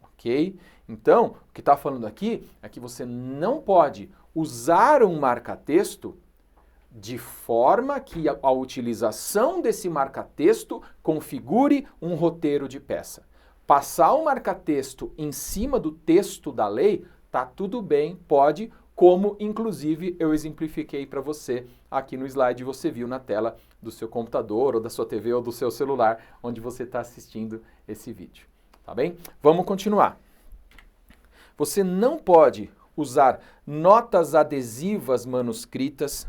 ok? Então, o que está falando aqui é que você não pode usar um marca-texto de forma que a utilização desse marca-texto configure um roteiro de peça. Passar o marca-texto em cima do texto da lei, tá tudo bem, pode, como inclusive eu exemplifiquei para você aqui no slide, você viu na tela do seu computador, ou da sua TV, ou do seu celular, onde você está assistindo esse vídeo. Tá bem? Vamos continuar. Você não pode usar notas adesivas manuscritas,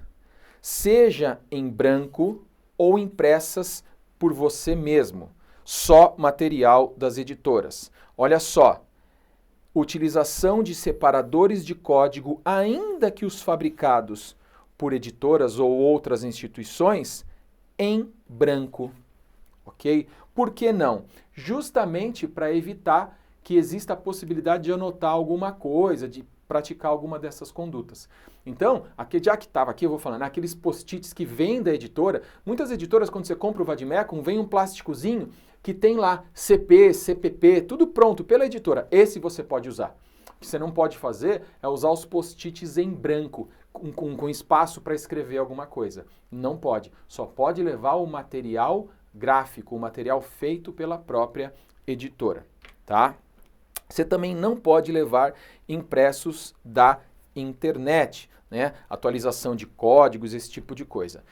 seja em branco ou impressas por você mesmo. Só material das editoras. Olha só, utilização de separadores de código, ainda que os fabricados por editoras ou outras instituições, em branco, ok? Por que não? Justamente para evitar que exista a possibilidade de anotar alguma coisa, de praticar alguma dessas condutas. Então, aqui, já que estava aqui, eu vou falando, aqueles post-its que vêm da editora, muitas editoras, quando você compra o Vademecum, vem um plásticozinho que tem lá CP, CPP, tudo pronto pela editora. Esse você pode usar. O que você não pode fazer é usar os post-its em branco, com espaço para escrever alguma coisa. Não pode. Só pode levar o material gráfico, o material feito pela própria editora, tá? Você também não pode levar impressos da internet, né? Atualização de códigos, esse tipo de coisa.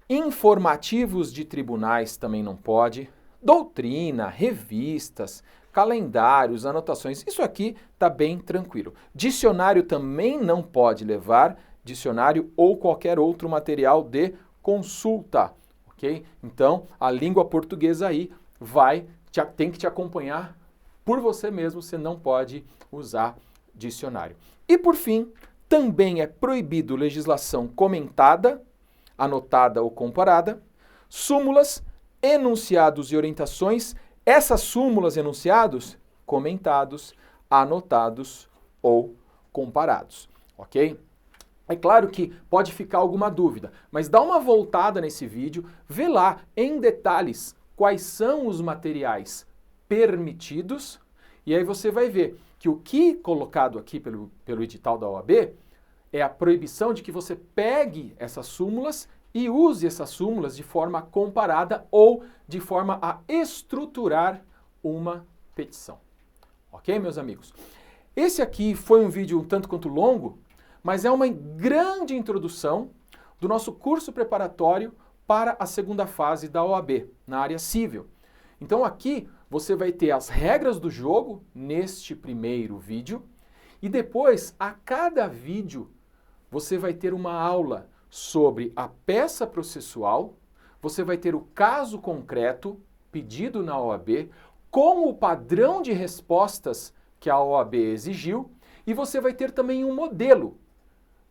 Informativos de tribunais também não pode. Doutrina, revistas, calendários, anotações, isso aqui tá bem tranquilo. Dicionário também não pode levar, dicionário ou qualquer outro material de consulta, ok? Então, a língua portuguesa aí tem que te acompanhar por você mesmo, você não pode usar dicionário. E por fim, também é proibido legislação comentada, anotada ou comparada, súmulas, enunciados e orientações, essas súmulas e enunciados, comentados, anotados ou comparados, ok? É claro que pode ficar alguma dúvida, mas dá uma voltada nesse vídeo, vê lá em detalhes quais são os materiais permitidos, e aí você vai ver que o que colocado aqui pelo edital da OAB é a proibição de que você pegue essas súmulas e use essas súmulas de forma comparada ou de forma a estruturar uma petição. Ok, meus amigos? Esse aqui foi um vídeo um tanto quanto longo, mas é uma grande introdução do nosso curso preparatório para a segunda fase da OAB, na área civil. Então aqui você vai ter as regras do jogo neste primeiro vídeo e depois, a cada vídeo, você vai ter uma aula sobre a peça processual, você vai ter o caso concreto pedido na OAB, com o padrão de respostas que a OAB exigiu, e você vai ter também um modelo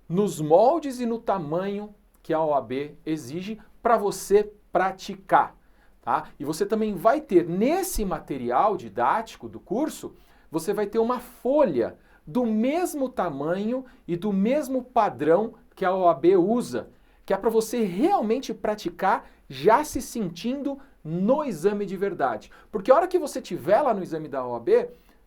nos moldes e no tamanho que a OAB exige para você praticar, tá? E você também vai ter nesse material didático do curso, você vai ter uma folha do mesmo tamanho e do mesmo padrão que a OAB usa, que é para você realmente praticar já se sentindo no exame de verdade. Porque a hora que você estiver lá no exame da OAB,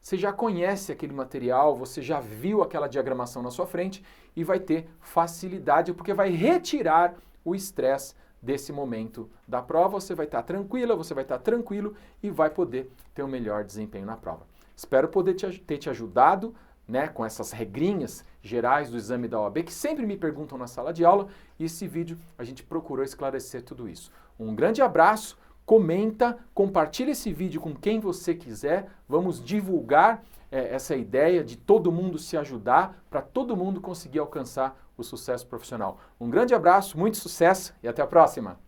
você já conhece aquele material, você já viu aquela diagramação na sua frente e vai ter facilidade, porque vai retirar o estresse desse momento da prova. Você vai estar tranquila, você vai estar tranquilo e vai poder ter um melhor desempenho na prova. Espero poder ter te ajudado, né, com essas regrinhas gerais do exame da OAB, que sempre me perguntam na sala de aula, e esse vídeo a gente procurou esclarecer tudo isso. Um grande abraço, comenta, compartilha esse vídeo com quem você quiser, vamos divulgar essa ideia de todo mundo se ajudar, para todo mundo conseguir alcançar o sucesso profissional. Um grande abraço, muito sucesso e até a próxima!